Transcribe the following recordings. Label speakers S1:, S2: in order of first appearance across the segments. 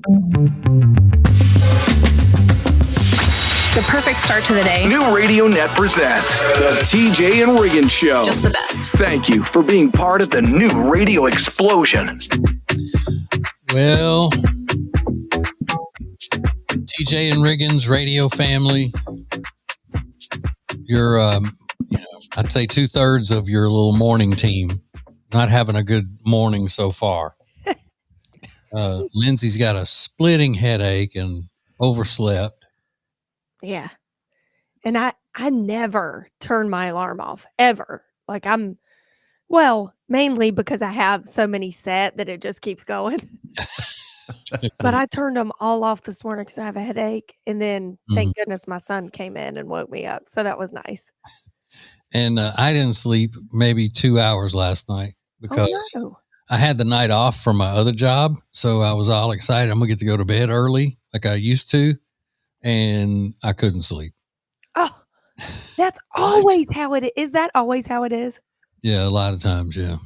S1: The perfect start to the day.
S2: New Radio Net presents the TJ and Riggins Show.
S1: Just the best.
S2: Thank you for being part of the new radio explosion.
S3: Well, TJ and Riggins radio family, you're, I'd say 2/3 of your little morning team not having a good morning so far. Lindsay's got a splitting headache and overslept.
S4: Yeah. And I never turn my alarm off, ever. Like mainly because I have so many set that it just keeps going. But I turned them all off this morning because I have a headache. And then, thank goodness, my son came in and woke me up. So that was nice.
S3: And I didn't sleep maybe 2 hours last night because I had the night off from my other job. So I was all excited. I'm going to get to go to bed early like I used to. And I couldn't sleep.
S4: Oh, that's always how it is. Is that always how it is?
S3: Yeah, a lot of times, yeah.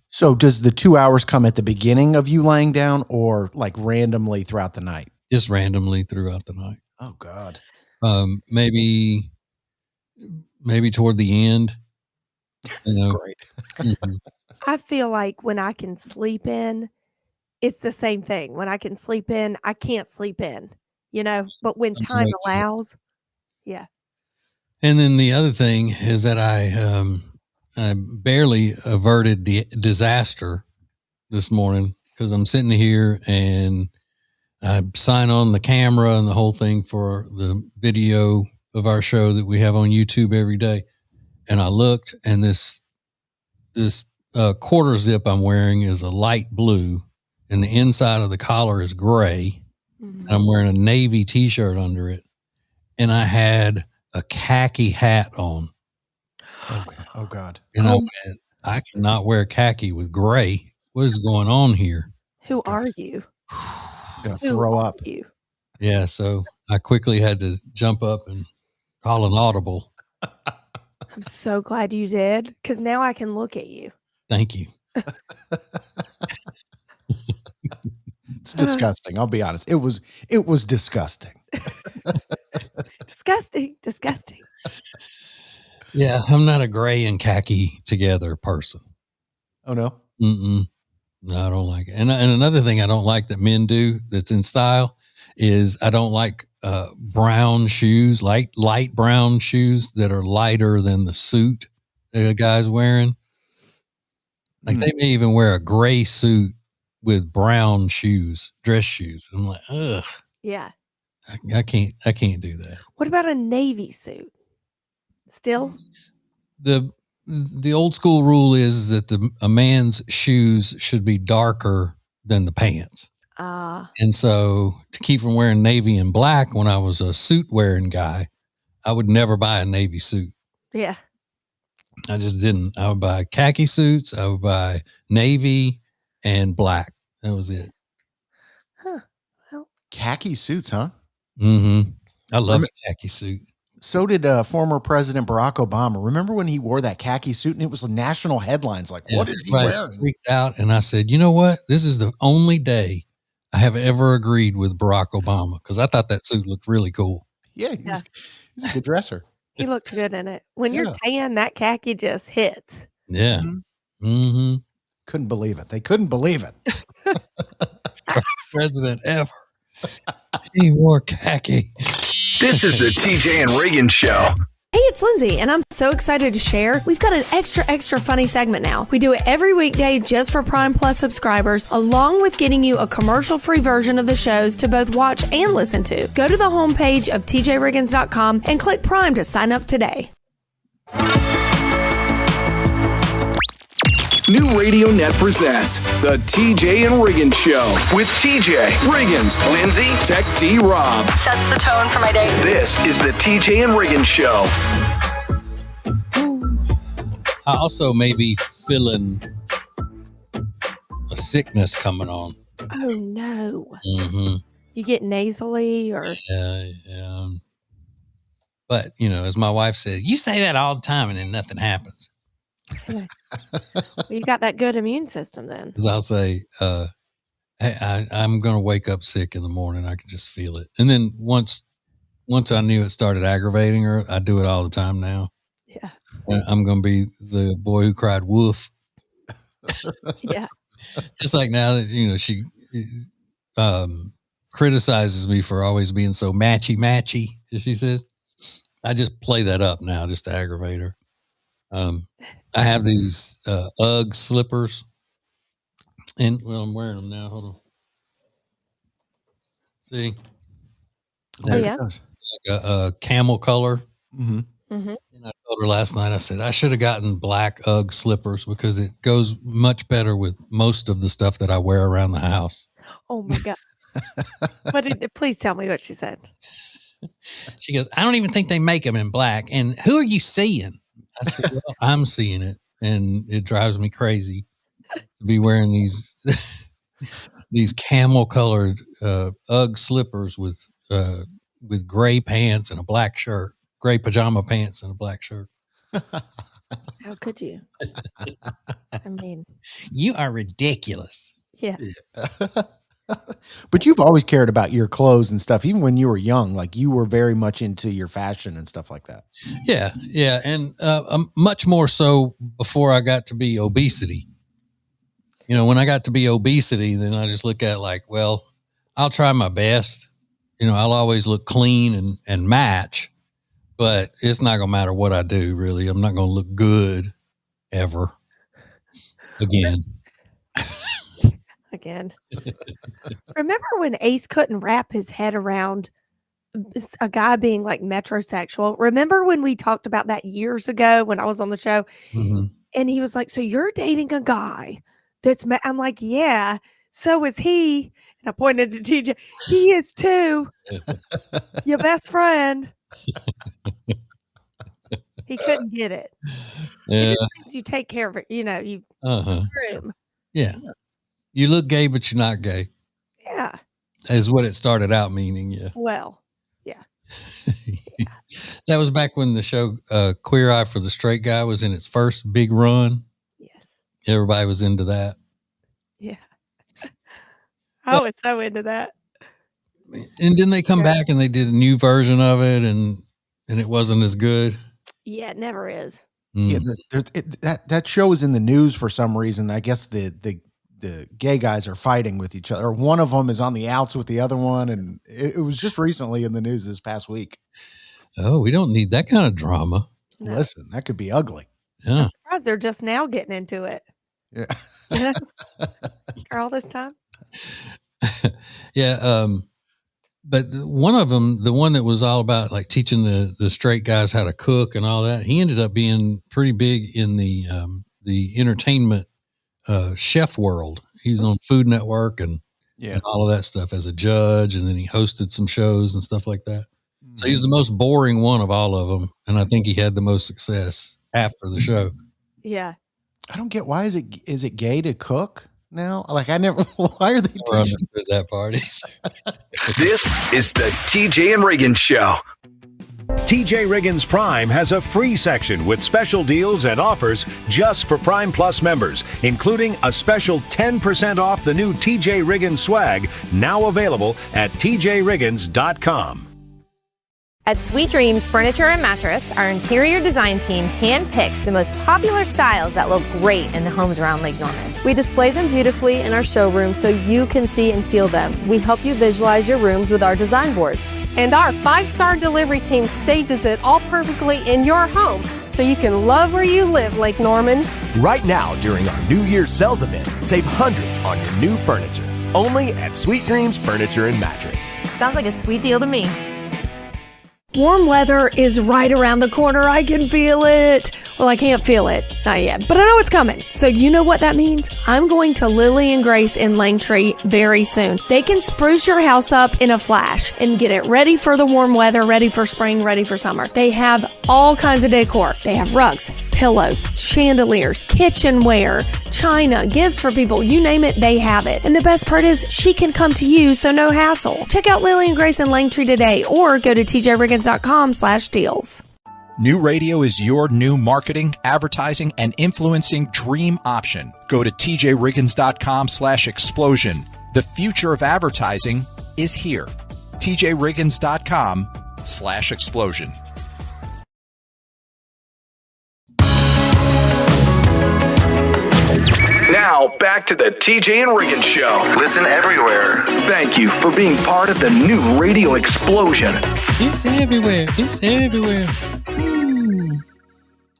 S5: So does the 2 hours come at the beginning of you laying down or like randomly throughout the night?
S3: Just randomly throughout the night.
S5: Oh, God.
S3: Maybe toward the end.
S5: Great.
S4: I feel like when I can sleep in, it's the same thing. When I can sleep in, I can't sleep in. But when time allows, yeah.
S3: And then the other thing is that I barely averted the disaster this morning because I'm sitting here and I sign on the camera and the whole thing for the video of our show that we have on YouTube every day. And I looked, and this quarter zip I'm wearing is a light blue, and the inside of the collar is gray. Mm-hmm. I'm wearing a navy t-shirt under it, and I had a khaki hat on.
S5: Oh God.
S3: And I went, I cannot wear khaki with gray. What is going on here?
S4: Who are you?
S5: I'm going to throw up.
S4: You?
S3: Yeah. So I quickly had to jump up and call an audible.
S4: I'm so glad you did, because now I can look at you.
S3: Thank you.
S5: It's disgusting. I'll be honest. It was disgusting.
S4: Disgusting.
S3: Yeah, I'm not a gray and khaki together person.
S5: Oh no.
S3: No, I don't like it. And another thing I don't like that men do that's in style is I don't like brown shoes, light brown shoes that are lighter than the suit that a guy's wearing. Like they may even wear a gray suit with brown shoes, dress shoes. I'm like, ugh.
S4: Yeah.
S3: I can't do that.
S4: What about a navy suit? Still?
S3: The old school rule is that a man's shoes should be darker than the pants. And so to keep from wearing navy and black when I was a suit wearing guy, I would never buy a navy suit.
S4: Yeah.
S3: I just didn't. I would buy khaki suits. I would buy navy and black. That was it.
S4: Huh. Well,
S5: khaki suits, huh?
S3: Mm-hmm. I love a khaki suit.
S5: So did former President Barack Obama. Remember when he wore that khaki suit and it was national headlines? Like, what is he wearing?
S3: I freaked out and I said, you know what? This is the only day I have ever agreed with Barack Obama because I thought that suit looked really cool.
S5: Yeah, he's a good dresser.
S4: He looked good in it. When you're tan, that khaki just hits.
S3: Yeah. Mm-hmm.
S5: Couldn't believe it. They couldn't believe it.
S3: First president ever. He wore khaki.
S2: This is the TJ and Riggins Show.
S4: Hey, it's Lindsay, and I'm so excited to share. We've got an extra funny segment now. We do it every weekday just for Prime Plus subscribers, along with getting you a commercial-free version of the shows to both watch and listen to. Go to the homepage of tjriggins.com and click Prime to sign up today.
S2: New Radio Net presents the TJ and Riggins Show with TJ, Riggins, Lindsay, Tech D Rob.
S1: Sets the tone for my day.
S2: This is the TJ and Riggins Show.
S3: I also may be feeling a sickness coming on.
S4: Oh, no.
S3: Mm-hmm.
S4: You get nasally or?
S3: Yeah. But, as my wife says, you say that all the time and then nothing happens.
S4: Well, you got that good immune system then.
S3: Because I'll say, I'm going to wake up sick in the morning. I can just feel it. And then once I knew it started aggravating her, I do it all the time now.
S4: Yeah.
S3: I'm going to be the boy who cried wolf.
S4: Yeah.
S3: Just like now that, she criticizes me for always being so matchy, as she says. I just play that up now just to aggravate her. I have these Uggs slippers, and I'm wearing them now. Hold on. See?
S4: Oh, yeah.
S3: Like a camel color.
S5: Mm-hmm.
S4: Mm-hmm.
S3: And I told her last night, I said, I should have gotten black Ugg slippers because it goes much better with most of the stuff that I wear around the house.
S4: Oh, my God. Please tell me what she said.
S3: She goes, I don't even think they make them in black. And who are you seeing? I said, well, I'm seeing it. And it drives me crazy to be wearing these camel colored Ugg slippers with gray pants and a black shirt, gray pajama pants and a black shirt.
S4: How could you? I mean,
S3: you are ridiculous.
S4: Yeah.
S5: But you've always cared about your clothes and stuff, even when you were young. Like you were very much into your fashion and stuff like that.
S3: Yeah, and much more so before I got to be obesity. When I got to be obesity, then I just look at like, well, I'll try my best. I'll always look clean and match, but it's not gonna matter what I do. Really, I'm not gonna look good ever again.
S4: Again. Remember when Ace couldn't wrap his head around a guy being like metrosexual? Remember when we talked about that years ago when I was on the show?
S3: Mm-hmm.
S4: And he was like, so you're dating a guy that's I'm like, yeah, so is he. And I pointed to TJ. He is too. Your best friend. He couldn't get it.
S3: Yeah.
S4: It just means you take care of it. You groom.
S3: Yeah. You look gay, but you're not gay.
S4: Yeah.
S3: Is what it started out meaning. Yeah.
S4: Well, yeah.
S3: That was back when the show Queer Eye for the Straight Guy was in its first big run.
S4: Yes.
S3: Everybody was into that.
S4: Yeah. I was so into that.
S3: And then they come back and they did a new version of it, and it wasn't as good.
S4: Yeah, it never is.
S5: Yeah, that show is in the news for some reason. I guess the gay guys are fighting with each other, or one of them is on the outs with the other one, and it was just recently in the news this past week.
S3: Oh, we don't need that kind of drama.
S4: No.
S5: Listen, that could be ugly.
S3: Yeah.
S4: I'm surprised they're just now getting into it.
S5: Yeah.
S4: For all this time.
S3: Yeah. But one of them, the one that was all about like teaching the straight guys how to cook and all that, he ended up being pretty big in the entertainment chef world. He was on Food Network and all of that stuff as a judge, and then he hosted some shows and stuff like that. So he's the most boring one of all of them, and I think he had the most success after the show.
S4: Yeah.
S5: I don't get, why is it gay to cook now? Like why are they
S3: Never understood that part.
S2: This is the TJ and Riggins Show.
S6: TJ Riggins Prime has a free section with special deals and offers just for Prime Plus members, including a special 10% off the new TJ Riggins swag, now available at tjriggins.com.
S7: At Sweet Dreams Furniture and Mattress, our interior design team handpicks the most popular styles that look great in the homes around Lake Norman.
S8: We display them beautifully in our showroom so you can see and feel them. We help you visualize your rooms with our design boards.
S9: And our 5-star delivery team stages it all perfectly in your home so you can love where you live, Lake Norman.
S10: Right now, during our New Year's sales event, save hundreds on your new furniture. Only at Sweet Dreams Furniture and Mattress.
S7: Sounds like a sweet deal to me.
S4: Warm weather is right around the corner. I can feel it. Well, I can't feel it. Not yet, but I know it's coming. So you know what that means? I'm going to Lily and Grace in Langtree very soon. They can spruce your house up in a flash and get it ready for the warm weather, ready for spring, ready for summer. They have all kinds of decor. They have rugs, pillows, chandeliers, kitchenware, china, gifts for people. You name it, they have it. And the best part is she can come to you, so no hassle. Check out Lily and Grace in Langtree today or go to tjriggins.com/deals.
S11: New radio is your new marketing, advertising, and influencing dream option. Go to tjriggins.com/explosion. The future of advertising is here. tjriggins.com/explosion.
S2: Now, back to the TJ and Riggins Show.
S12: Listen everywhere.
S2: Thank you for being part of the new radio explosion.
S3: It's everywhere. It's everywhere.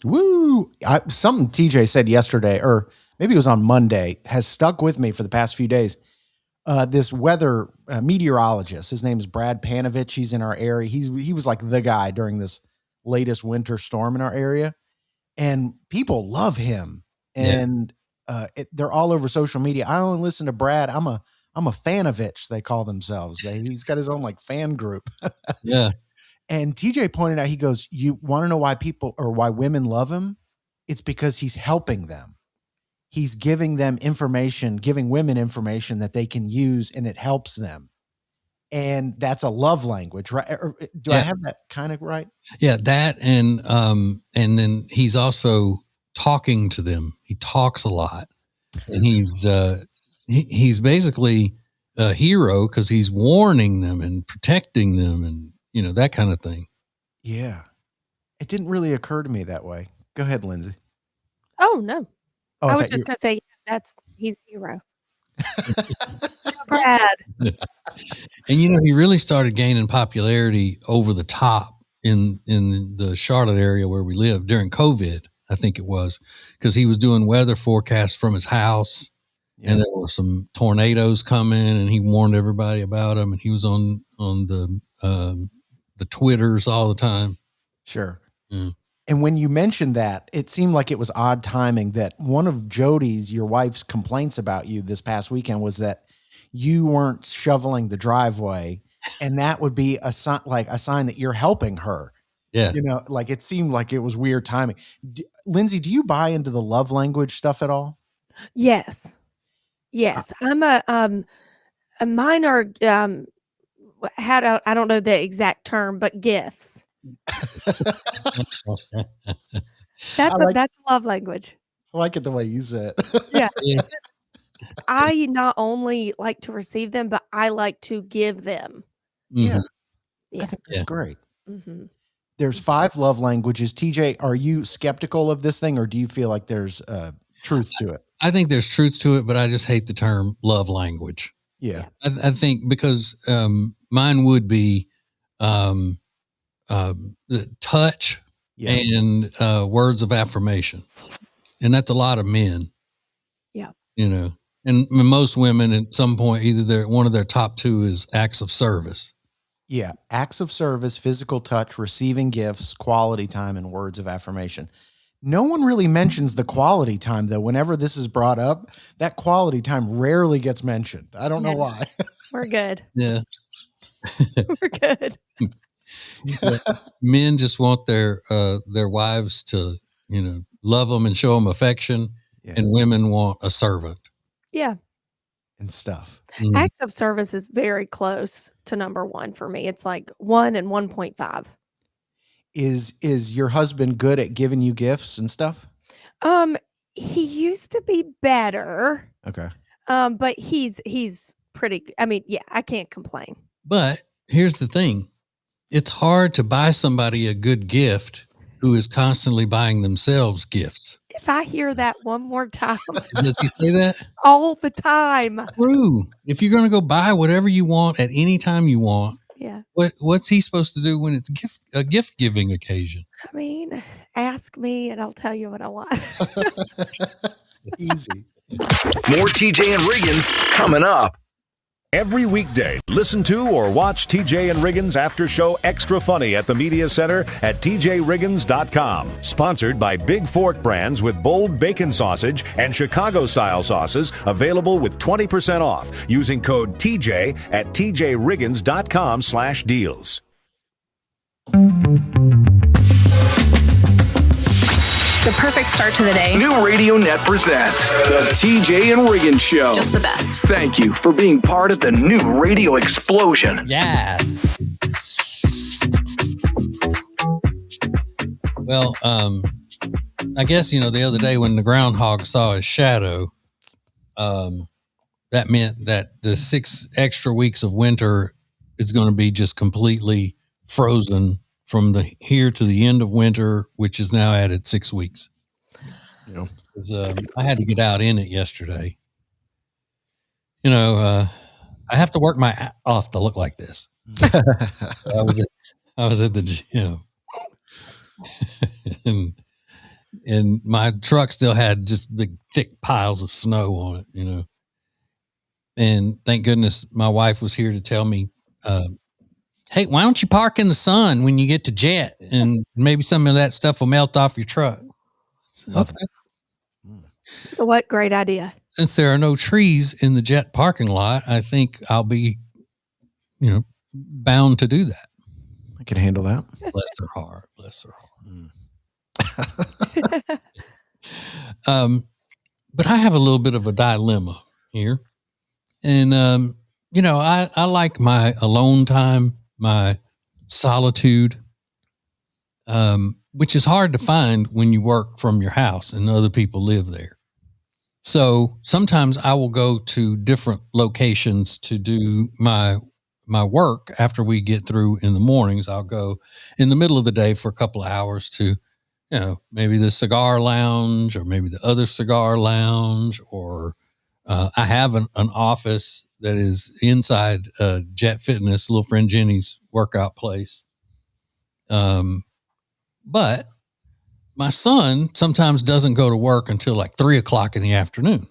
S5: Woo! Something TJ said yesterday, or maybe it was on Monday, has stuck with me for the past few days. This weather meteorologist, his name is Brad Panovich. He's in our area. He was like the guy during this latest winter storm in our area, and people love him. And they're all over social media. I only listen to Brad. I'm a fanovich, they call themselves. He's got his own like fan group.
S3: Yeah.
S5: And TJ pointed out, he goes, you want to know why people or why women love him? It's because he's helping them. He's giving them information, giving women information that they can use, and it helps them. And that's a love language, right? Do I have that kind of right?
S3: Yeah, that and then he's also talking to them. He talks a lot, and he's basically a hero because he's warning them and protecting them, and that kind of thing.
S5: Yeah, it didn't really occur to me that way. Go ahead, Lindsay.
S4: Oh no,
S5: I
S4: was just gonna say he's a hero. Brad.
S3: And he really started gaining popularity over the top in the Charlotte area where we live during COVID. I think it was because he was doing weather forecasts from his house, and there were some tornadoes coming, and he warned everybody about them. And he was on the Twitters all the time.
S5: Sure.
S3: Mm.
S5: And when you mentioned that, it seemed like it was odd timing that one of Jody's, your wife's, complaints about you this past weekend was that you weren't shoveling the driveway, and that would be a sign that you're helping her.
S3: Yeah.
S5: Like it seemed like it was weird timing. Lindsay, do you buy into the love language stuff at all?
S4: Yes. I'm mine are, I don't know the exact term, but gifts. That's a love language.
S5: I like it the way you said it.
S4: Yeah. I not only like to receive them, but I like to give them.
S5: Yeah.
S4: Yeah.
S5: I think that's great.
S4: Mm-hmm.
S5: There's 5 love languages. TJ, are you skeptical of this thing, or do you feel like there's truth to it?
S3: I think there's truth to it, but I just hate the term love language.
S5: Yeah.
S3: I think because mine would be the touch and words of affirmation. And that's a lot of men.
S4: Yeah.
S3: And most women at some point, either one of their top 2 is acts of service.
S5: Yeah. Acts of service, physical touch, receiving gifts, quality time, and words of affirmation. No one really mentions the quality time, though. Whenever this is brought up, that quality time rarely gets mentioned. I don't know why.
S4: We're good.
S3: Yeah.
S4: We're good.
S3: Men just want their wives to, love them and show them affection, and women want a servant.
S4: Yeah.
S5: And stuff.
S3: Mm.
S4: Acts of service is very close to number 1 for me. It's like 1 and 1.5.
S5: Is your husband good at giving you gifts and stuff?
S4: He used to be better.
S5: Okay.
S4: But he's pretty. I mean, yeah, I can't complain.
S3: But here's the thing: it's hard to buy somebody a good gift who is constantly buying themselves gifts.
S4: If I hear that one more time,
S3: Does he say that
S4: all the time?
S3: True. If you're going to go buy whatever you want at any time you want,
S4: yeah.
S3: What's he supposed to do when it's a gift giving occasion?
S4: I mean, ask me and I'll tell you what I want.
S5: Easy.
S2: More TJ and Riggins coming up.
S6: Every weekday, listen to or watch TJ and Riggins After Show Extra Funny at the Media Center at tjriggins.com. Sponsored by Big Fork Brands with bold bacon sausage and Chicago-style sauces, available with 20% off using code TJ at tjriggins.com/deals.
S1: The perfect start to the day.
S2: New Radio Net presents the TJ and Riggins Show.
S1: Just the best.
S2: Thank you for being part of the new radio explosion.
S3: Yes. Well, I guess, the other day when the groundhog saw his shadow, that meant that the 6 extra weeks of winter is going to be just completely frozen from the here to the end of winter, which is now added 6 weeks.
S5: Yeah.
S3: I had to get out in it yesterday. I have to work my off to look like this. I was at the gym, and my truck still had just big thick piles of snow on it, And thank goodness my wife was here to tell me, hey, why don't you park in the sun when you get to Jet, and maybe some of that stuff will melt off your truck.
S4: Okay. What great idea.
S3: Since there are no trees in the Jet parking lot, I think I'll be, bound to do that.
S5: I can handle that.
S3: Bless her heart. But I have a little bit of a dilemma here. And, I like my alone time, my solitude, which is hard to find when you work from your house and other people live there. So sometimes I will go to different locations to do my work after we get through in the mornings. I'll go in the middle of the day for a couple of hours to, maybe the cigar lounge or maybe the other cigar lounge, or I have an office that is inside Jet Fitness, little friend Jenny's workout place. But my son sometimes doesn't go to work until like 3:00 in the afternoon.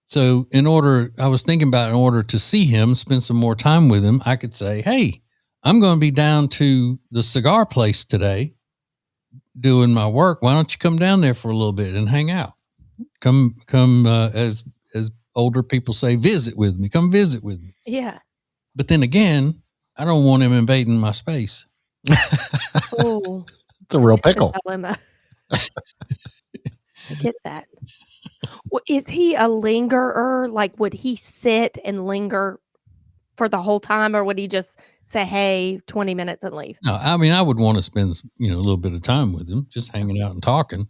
S3: So in order to see him, spend some more time with him, I could say, hey, I'm going to be down to the cigar place today doing my work. Why don't you come down there for a little bit and hang out? Come, as older people say, visit with me. Come visit with me.
S4: Yeah.
S3: But then again, I don't want him invading my space.
S4: Oh,
S5: it's a real pickle.
S4: Dilemma. I get that. Well, is he a lingerer? Like, would he sit and linger for the whole time, or would he just say, hey, 20 minutes and leave?
S3: No, I mean, I would want to spend, a little bit of time with him, just hanging out and talking.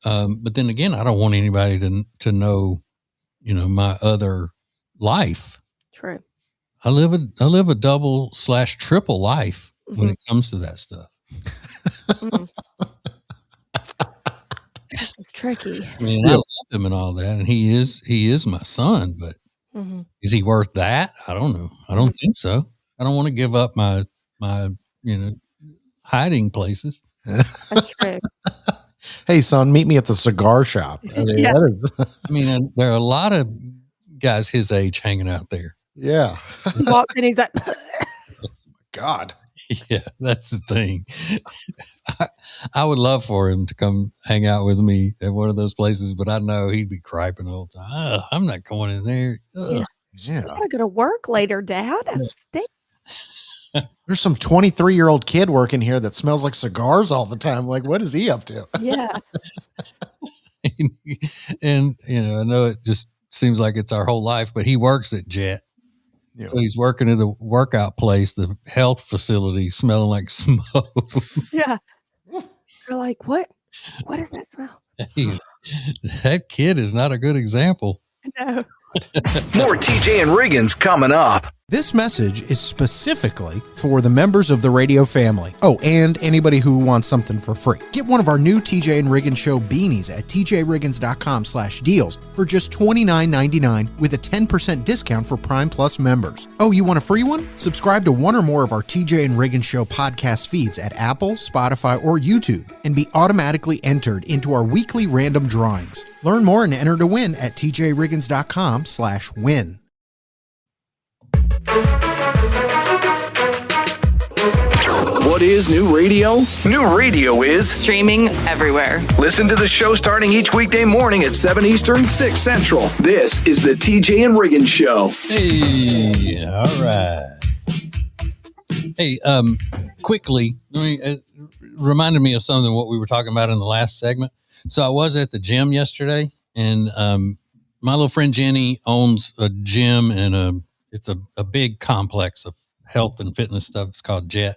S3: But then again, I don't want anybody to know, my other life.
S4: True.
S3: I live a double/triple life when it comes to that stuff.
S4: It's tricky.
S3: I mean, I love him and all that, and he is my son, but is he worth that? I don't know. I don't think so. I don't want to give up my hiding places.
S4: That's true.
S5: Hey, son, meet me at the cigar shop. I mean,
S3: there are a lot of guys his age hanging out there.
S5: Yeah.
S4: He walks in, he's like,
S5: oh my God.
S3: Yeah, that's the thing. I would love for him to come hang out with me at one of those places, but I know he'd be griping the whole time. I'm not going in there.
S4: Yeah. I gotta go to work later, Dad. I stink.
S5: There's some 23-year-old kid working here that smells like cigars all the time. Like, what is he up to?
S4: Yeah.
S3: And, I know it just seems like it's our whole life, but he works at Jet. Yeah. So he's working at a workout place, the health facility, smelling like smoke.
S4: Yeah. You're like, what is that smell?
S3: Hey, that kid is not a good example.
S4: No.
S2: More TJ and Riggins coming up.
S5: This message is specifically for the members of the radio family. Oh, and anybody who wants something for free. Get one of our new TJ and Riggins Show beanies at tjriggins.com/deals for just $29.99 with a 10% discount for Prime Plus members. Oh, you want a free one? Subscribe to one or more of our TJ and Riggins Show podcast feeds at Apple, Spotify, or YouTube and be automatically entered into our weekly random drawings. Learn more and enter to win at tjriggins.com/win.
S2: What is new radio? New radio is
S1: streaming everywhere.
S2: Listen to the show starting each weekday morning at 7 Eastern, 6 Central. This is the TJ and Riggins Show.
S3: Hey, all right. Hey, quickly, reminded me of something what we were talking about in the last segment. So I was at the gym yesterday, and my little friend Jenny owns a gym, and it's a big complex of health and fitness stuff. It's called Jet.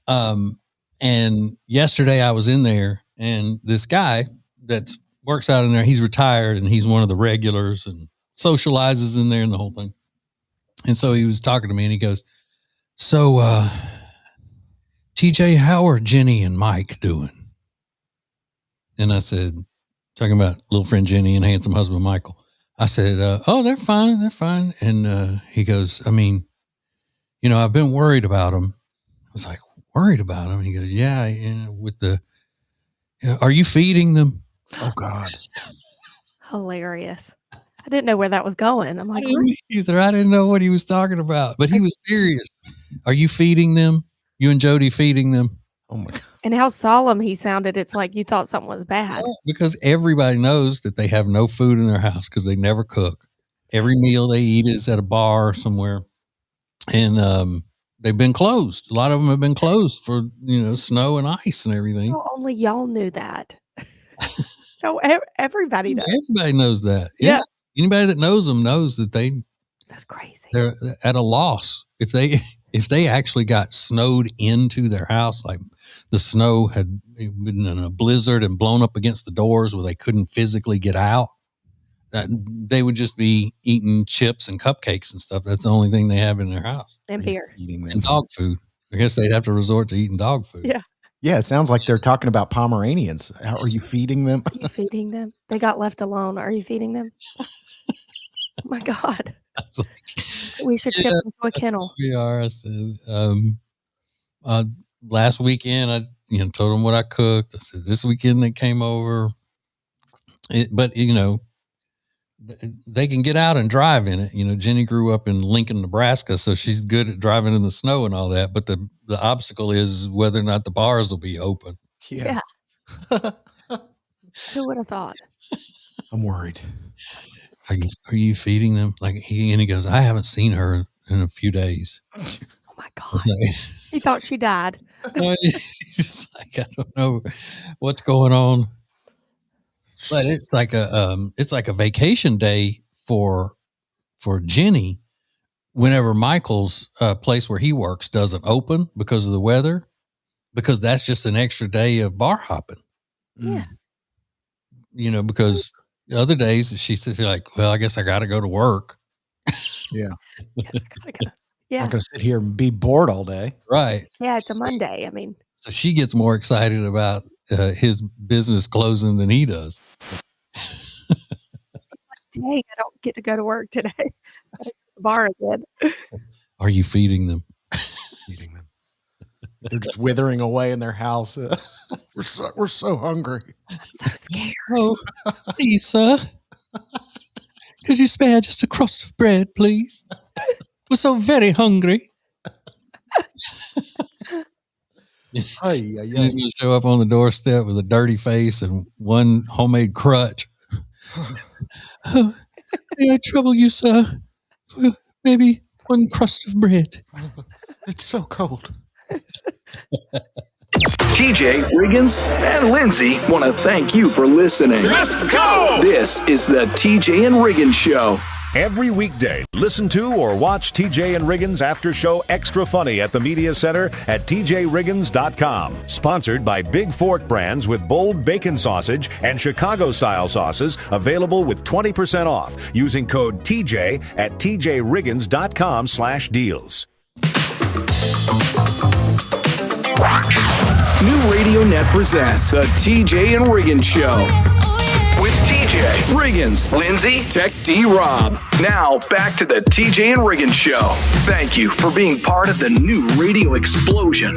S3: And yesterday I was in there, and this guy that works out in there, he's retired and he's one of the regulars, and socializes in there and the whole thing. And so he was talking to me and he goes, so, TJ, how are Jenny and Mike doing? And I said, talking about little friend Jenny and handsome husband Michael. I said, oh, they're fine. They're fine. And he goes, I mean, you know, I've been worried about them. I was like, worried about them? He goes, yeah, with the, are you feeding them?
S5: Oh, God.
S4: Hilarious. I didn't know where that was going. I'm like,
S3: either. I didn't know what he was talking about, but he was serious. Are you feeding them? You and Jody feeding them?
S5: Oh my God.
S4: And how solemn he sounded. It's like you thought something was bad.
S3: Because everybody knows that they have no food in their house because they never cook. Every meal they eat is at a bar somewhere. And they've been closed. A lot of them have been closed for, snow and ice and everything.
S4: Well, only y'all knew that. No, everybody does.
S3: Everybody knows that. Yeah. Anybody that knows them knows that
S4: that's crazy.
S3: They're at a loss. If they actually got snowed into their house, like the snow had been in a blizzard and blown up against the doors where they couldn't physically get out, they would just be eating chips and cupcakes and stuff. That's the only thing they have in their house.
S4: And beer.
S3: And dog food. I guess they'd have to resort to eating dog food.
S4: Yeah.
S5: Yeah, it sounds like they're talking about Pomeranians. How are you feeding them?
S4: Are you feeding them? They got left alone. Are you feeding them? Oh my God. We should chip them to a kennel.
S3: We are. I said, last weekend, I told them what I cooked. I said, this weekend they came over. But they can get out and drive in it. Jenny grew up in Lincoln, Nebraska, so she's good at driving in the snow and all that. But the obstacle is whether or not the bars will be open.
S4: Yeah. Who would have thought?
S5: I'm worried.
S3: Are you feeding them? Like he goes, I haven't seen her in a few days.
S4: Oh my God. He thought she died.
S3: He's just like, I don't know what's going on. But it's like a vacation day for Jenny whenever Michael's place where he works doesn't open because of the weather, because that's just an extra day of bar hopping.
S4: Yeah.
S3: Because the other days she said, like, well, I guess I got to go to work.
S5: Yeah.
S4: Yes, I gotta go. Yeah.
S5: I'm not going to sit here and be bored all day.
S3: Right.
S4: Yeah, it's a Monday. I mean.
S3: So she gets more excited about his business closing than he does.
S4: Dang, I don't get to go to work today. The bar again.
S3: Are you feeding them?
S5: Feeding them. They're just withering away in their house. We're so hungry.
S4: I'm so scared.
S3: Oh, please, sir. Could you spare just a crust of bread, please? We're so very hungry. He's going to show up on the doorstep with a dirty face and one homemade crutch. Oh, may I trouble you, sir, for maybe one crust of bread?
S5: It's so cold.
S2: TJ, Riggins, and Lindsay want to thank you for listening.
S6: Let's go!
S2: This is the TJ and Riggins Show.
S6: Every weekday, listen to or watch TJ and Riggins After Show Extra Funny at the Media Center at tjriggins.com. Sponsored by Big Fork Brands with bold bacon sausage and Chicago-style sauces, available with 20% off using code TJ at tjriggins.com/deals.
S2: New Radio Net presents the TJ and Riggins Show. With TJ, Riggins, Lindsay, Tech D Rob. Now, back to the TJ and Riggins Show. Thank you for being part of the new radio explosion.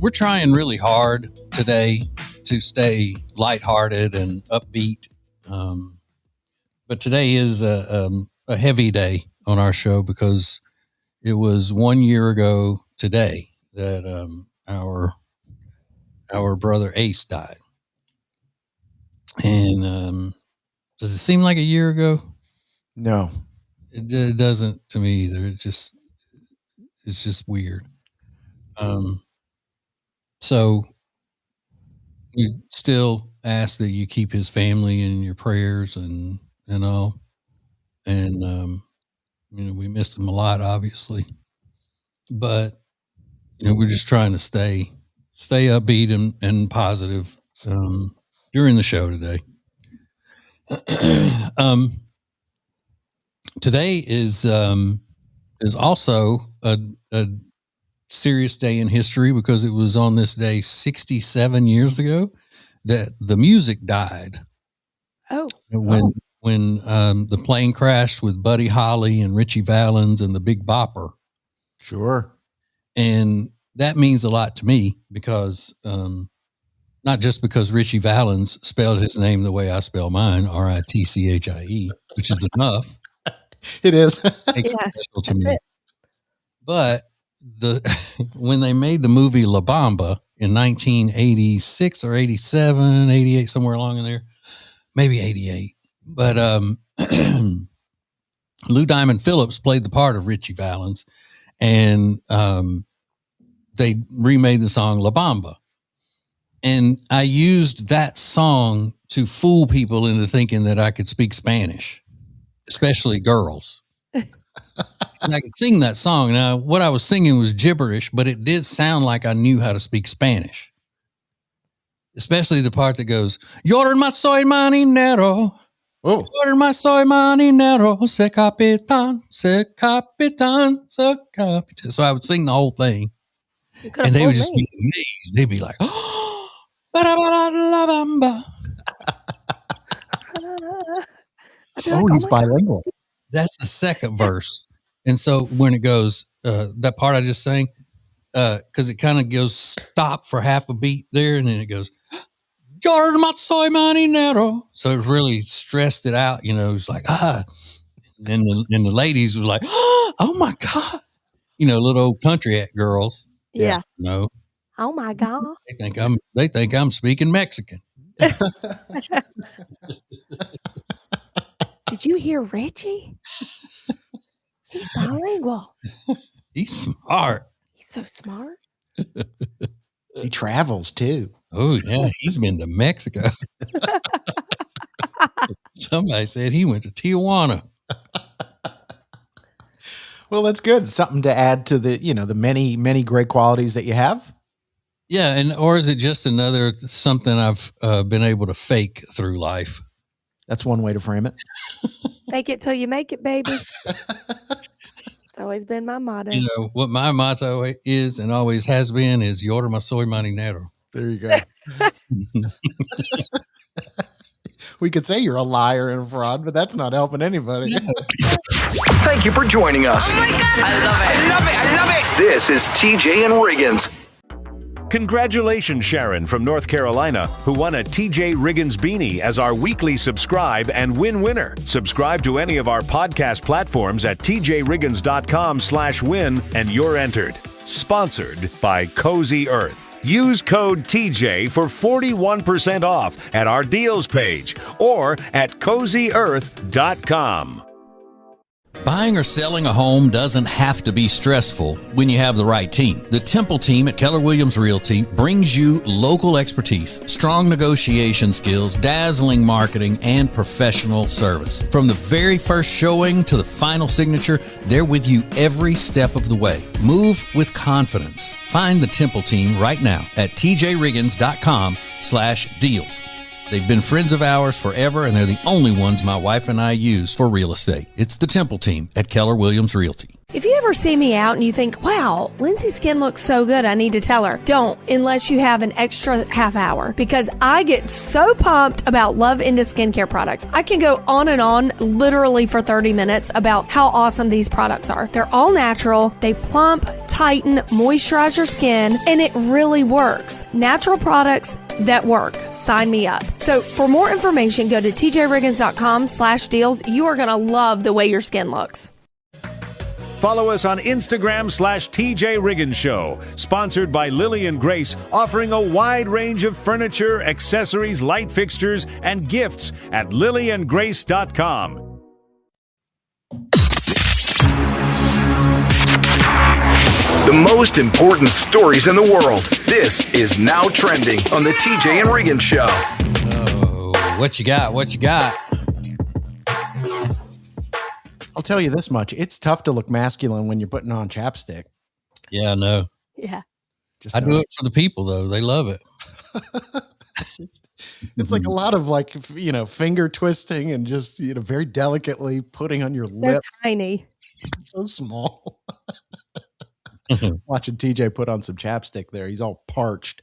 S3: We're trying really hard today to stay lighthearted and upbeat. But today is a heavy day on our show because it was 1 year ago today that our brother Ace died. And does it seem like a year ago?
S5: No.
S3: It doesn't to me either. It's just weird. So we still ask that you keep his family in your prayers and all. And we missed him a lot, obviously. But we're just trying to stay upbeat and positive during the show today. Today is also a serious day in history because it was on this day 67 years ago that the music died.
S4: Oh,
S3: when the plane crashed with Buddy Holly and Richie Valens and the Big Bopper.
S5: Sure.
S3: And that means a lot to me because not just because Richie Valens spelled his name the way I spell mine, Ritchie, which is enough.
S5: It is.
S3: Special to me. But when they made the movie La Bamba in 1986 or 87, 88, somewhere along in there, maybe 88. But Lou Diamond Phillips played the part of Richie Valens, and they remade the song La Bamba. And I used that song to fool people into thinking that I could speak Spanish, especially girls. And I could sing that song. Now, what I was singing was gibberish, but it did sound like I knew how to speak Spanish. Especially the part that goes, "You're my soy marinero.
S5: Oh.
S3: You're my soy marinero. Se capitan, se capitan, se capitan." So I would sing the whole thing. And they would just be amazed. They'd be like, "Oh, la bamba."
S5: Oh, he's bilingual.
S3: That's the second verse. And so when it goes, that part I just sang, because it kind of goes stop for half a beat there, and then it goes, "You're my soy marinero." So it really stressed it out, it's like, and the ladies were like, "Oh my God." Little old country girls.
S4: Yeah.
S3: No.
S4: Oh my God.
S3: They think I'm speaking Mexican.
S4: Did you hear Richie? He's bilingual.
S3: He's smart.
S4: He's so smart.
S5: He travels too.
S3: Oh yeah, he's been to Mexico. Somebody said he went to Tijuana.
S5: Well, that's good. Something to add to the, the many, many great qualities that you have.
S3: Yeah. Or is it just another something I've been able to fake through life?
S5: That's one way to frame it.
S4: Fake it till you make it, baby. It's always been my motto.
S3: What my motto is and always has been is "You're my soy marinero."
S5: There you go. We could say you're a liar and a fraud, but that's not helping anybody.
S3: No.
S2: Thank you for joining us.
S12: Oh my God. I love it. I love it. I love it.
S2: This is TJ and Riggins.
S6: Congratulations, Sharon from North Carolina, who won a TJ Riggins beanie as our weekly subscribe and win winner. Subscribe to any of our podcast platforms at tjriggins.com/win and you're entered. Sponsored by Cozy Earth. Use code TJ for 41% off at our deals page or at CozyEarth.com.
S3: Buying or selling a home doesn't have to be stressful when you have the right team. The Temple team at Keller Williams Realty brings you local expertise, strong negotiation skills, dazzling marketing, and professional service. From the very first showing to the final signature, they're with you every step of the way. Move with confidence. Find the Temple team right now at tjriggins.com/deals. They've been friends of ours forever, and they're the only ones my wife and I use for real estate. It's the Temple team at Keller Williams Realty.
S4: If you ever see me out and you think, wow, Lindsay's skin looks so good, I need to tell her. Don't, unless you have an extra half hour, because I get so pumped about Love Into skincare products. I can go on and on literally for 30 minutes about how awesome these products are. They're all natural. They plump, tighten, moisturize your skin, and it really works. Natural products that work. Sign me up. So for more information, go to tjriggins.com/deals. You are going to love the way your skin looks.
S6: Follow us on Instagram /TJ Riggins Show. Sponsored by Lily and Grace, offering a wide range of furniture, accessories, light fixtures, and gifts at lilyandgrace.com.
S2: The most important stories in the world. This is Now Trending on the TJ and Riggins Show.
S3: Oh, what you got? What you got?
S5: I'll tell you this much. It's tough to look masculine when you're putting on chapstick.
S3: Yeah, no.
S4: Yeah.
S3: I do it for the people, though. They love it.
S5: It's like a lot of finger twisting and just, very delicately putting on your
S4: So
S5: lips.
S4: tiny.
S5: It's so small. Watching TJ put on some chapstick there. He's all parched.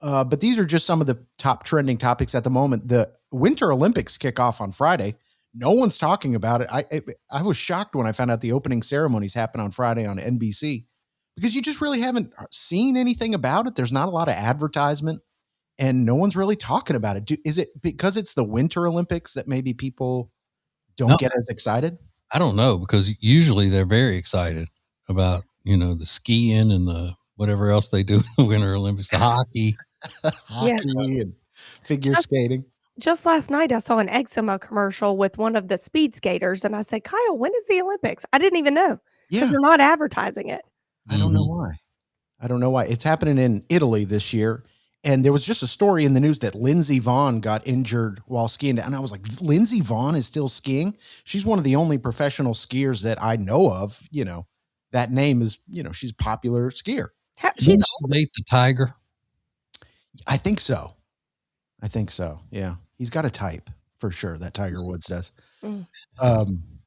S5: But these are just some of the top trending topics at the moment. The Winter Olympics kick off on Friday. No one's talking about it. I was shocked when I found out the opening ceremonies happen on Friday on NBC because you just really haven't seen anything about it. There's not a lot of advertisement and no one's really talking about it. Is it because it's the Winter Olympics that maybe people don't get as excited?
S3: I don't know, because usually they're very excited about, the skiing and the whatever else they do in the Winter Olympics, the hockey.
S5: And figure skating.
S4: Just last night, I saw an Eczema commercial with one of the speed skaters, and I said, Kyle, when is the Olympics? I didn't even know because they're not advertising it.
S5: I don't know why. It's happening in Italy this year. And there was just a story in the news that Lindsey Vonn got injured while skiing. And I was like, Lindsey Vonn is still skiing? She's one of the only professional skiers that I know of. That name is, she's a popular skier.
S3: She's date the Tiger.
S5: I think so. Yeah. He's got a type for sure. That Tiger Woods does.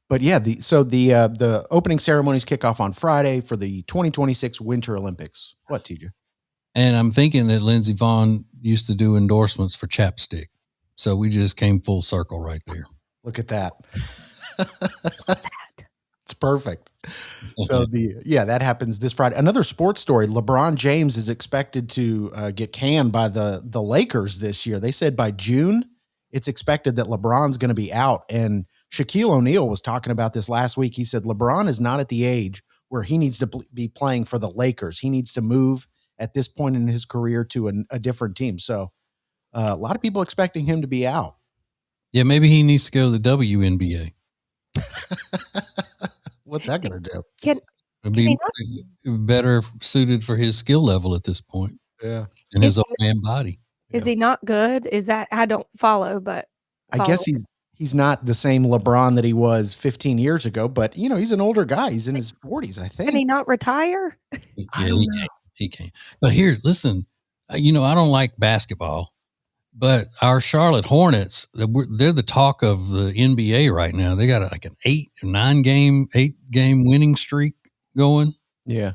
S5: But yeah, the opening ceremonies kick off on Friday for the 2026 Winter Olympics. What, TJ?
S3: And I'm thinking that Lindsey Vonn used to do endorsements for chapstick. So we just came full circle right there.
S5: Look at that. It's perfect. So that happens this Friday. Another sports story. LeBron James is expected to get canned by the Lakers this year. They said by June, it's expected that LeBron's going to be out. And Shaquille O'Neal was talking about this last week. He said LeBron is not at the age where he needs to be playing for the Lakers. He needs to move at this point in his career to a different team. So a lot of people expecting him to be out.
S3: Yeah, maybe he needs to go to the WNBA.
S5: What's that going to do?
S3: It'd be better suited for his skill level at this point.
S5: Yeah.
S3: And his old man body.
S4: Is he not good? Is that, I don't follow, but
S5: I guess he's not the same LeBron that he was 15 years ago, but he's an older guy. He's in his 40s, I think.
S4: Can he not retire?
S3: He can't. But here, listen, I don't like basketball, but our Charlotte Hornets, they're the talk of the NBA right now. They got like an 8 game winning streak going.
S5: Yeah.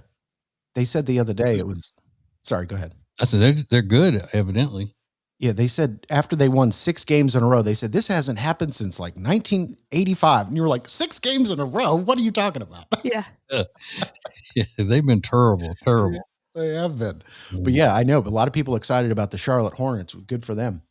S5: They said the other day sorry, go ahead.
S3: I said, they're good, evidently.
S5: Yeah. They said after they won 6 games in a row, they said this hasn't happened since like 1985. And you were like, 6 games in a row? What are you talking about?
S4: Yeah.
S3: Yeah, they've been terrible.
S5: They have been. But yeah, I know. But a lot of people excited about the Charlotte Hornets. Good for them.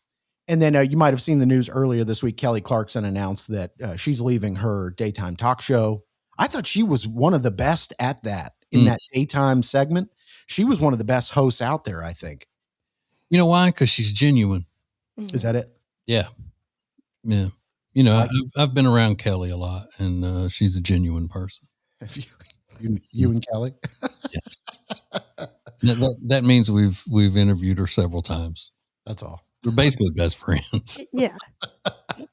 S5: And then you might have seen the news earlier this week. Kelly Clarkson announced that she's leaving her daytime talk show. I thought she was one of the best at that in that daytime segment. She was one of the best hosts out there, I think.
S3: You know why? Because she's genuine.
S5: Is that it?
S3: Yeah. Yeah. I've been around Kelly a lot, and she's a genuine person.
S5: Have you and Kelly?
S3: Yes. That means we've interviewed her several times.
S5: That's all.
S3: We're basically best friends.
S4: Yeah.
S5: And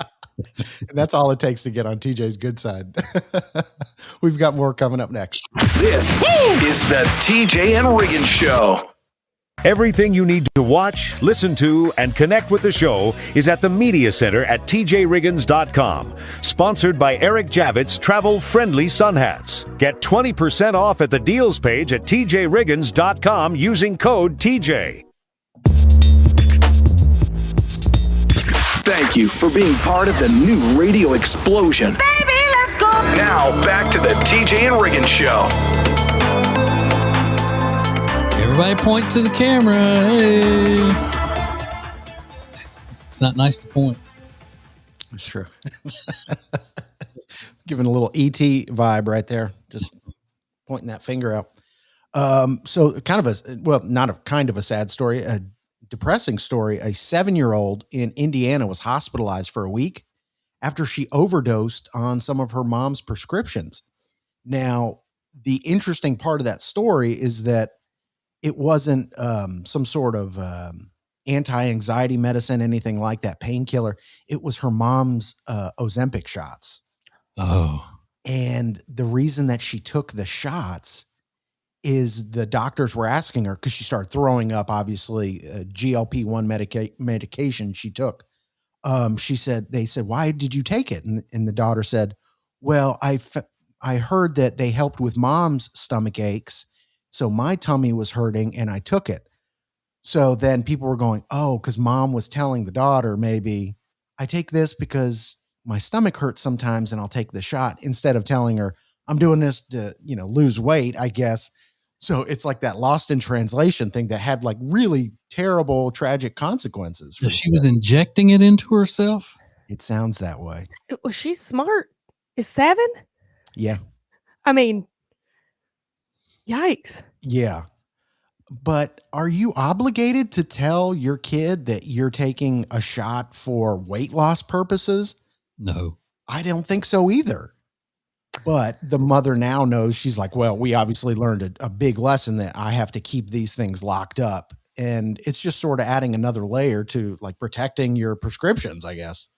S5: that's all it takes to get on TJ's good side. We've got more coming up next.
S2: This is the TJ and Riggins Show.
S6: Everything you need to watch, listen to, and connect with the show is at the Media Center at tjriggins.com. Sponsored by Eric Javits Travel-Friendly Sun Hats. Get 20% off at the deals page at tjriggins.com using code TJ.
S2: Thank you for being part of the new radio explosion.
S12: Baby, let's go.
S2: Now, back to the TJ and Riggins Show.
S3: Everybody point to the camera. Hey. It's not nice to point.
S5: That's true. Giving a little ET vibe right there. Just pointing that finger out. So not a sad story, a depressing story. A 7-year-old in Indiana was hospitalized for a week after she overdosed on some of her mom's prescriptions. Now, the interesting part of that story is that it wasn't some sort of anti-anxiety medicine, anything like that, painkiller. It was her mom's Ozempic shots.
S3: Oh.
S5: And the reason that she took the shots is the doctors were asking her, because she started throwing up, obviously, GLP-1 medication she took. They said, why did you take it? And the daughter said, well, I heard that they helped with mom's stomach aches. So my tummy was hurting and I took it. So then people were going, oh, because mom was telling the daughter, maybe I take this because my stomach hurts sometimes and I'll take the shot, instead of telling her I'm doing this to, lose weight, I guess. So it's like that lost in translation thing that had like really terrible, tragic consequences.
S3: She was injecting it into herself.
S5: It sounds that way.
S4: Well, she's smart. Is 7?
S5: Yeah.
S4: I mean, yikes.
S5: Yeah. But are you obligated to tell your kid that you're taking a shot for weight loss purposes?
S3: No.
S5: I don't think so either. But the mother now knows. She's like, well, we obviously learned a big lesson that I have to keep these things locked up. And it's just sort of adding another layer to like protecting your prescriptions, I guess.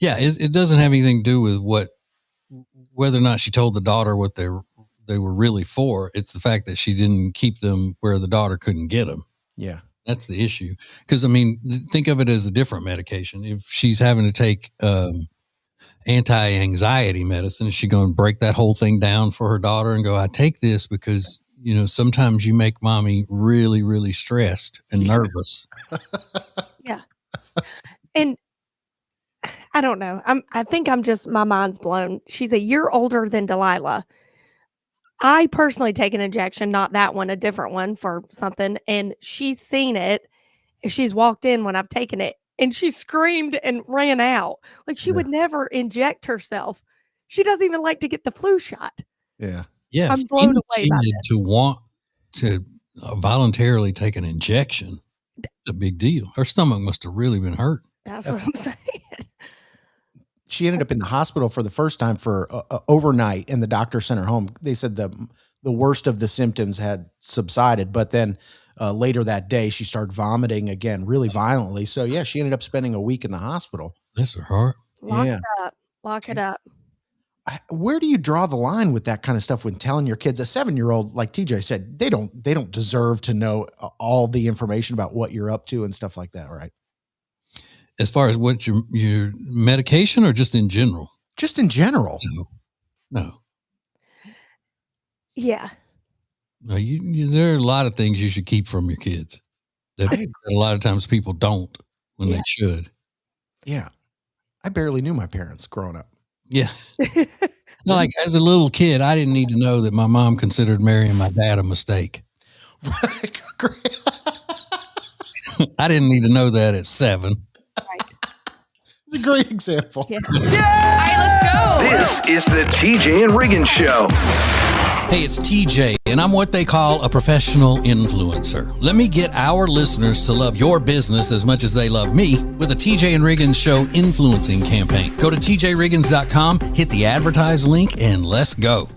S3: Yeah, it doesn't have anything to do with whether or not she told the daughter what they were really for. It's the fact that she didn't keep them where the daughter couldn't get them.
S5: Yeah.
S3: That's the issue. Because, I mean, think of it as a different medication. If she's having to take anti-anxiety medicine, is she going to break that whole thing down for her daughter and go, I take this because, sometimes you make mommy really, really stressed and nervous.
S4: Yeah. And I don't know. I think my mind's blown. She's a year older than Delilah. I personally take an injection, not that one, a different one for something. And she's seen it. And she's walked in when I've taken it and she screamed and ran out. Like she would never inject herself. She doesn't even like to get the flu shot.
S5: Yeah.
S3: Yeah.
S4: I'm blown away by this.
S3: To want to voluntarily take an injection, it's a big deal. Her stomach must have really been hurt.
S4: That's what I'm saying.
S5: She ended up in the hospital for the first time for overnight, and the doctor sent her home. They said the worst of the symptoms had subsided, but then later that day she started vomiting again really violently. So yeah, she ended up spending a week in the hospital.
S3: Bless her heart.
S4: Lock it up. Lock it up.
S5: Where do you draw the line with that kind of stuff when telling your kids? A 7-year-old, like TJ said, they don't deserve to know all the information about what you're up to and stuff like that, right?
S3: As far as what your medication, or just in general?
S5: Just in general.
S3: No.
S4: Yeah.
S3: No, there are a lot of things you should keep from your kids that a lot of times people don't when they should.
S5: Yeah. I barely knew my parents growing up.
S3: Yeah. Like as a little kid, I didn't need to know that my mom considered marrying my dad a mistake.
S5: Right.
S3: I didn't need to know that at 7.
S5: It's a great example.
S4: Yeah.
S2: All right, let's go. This is the TJ and Riggins Show.
S3: Hey, it's TJ, and I'm what they call a professional influencer. Let me get our listeners to love your business as much as they love me with a TJ and Riggins Show influencing campaign. Go to tjriggins.com, hit the advertise link, and let's go.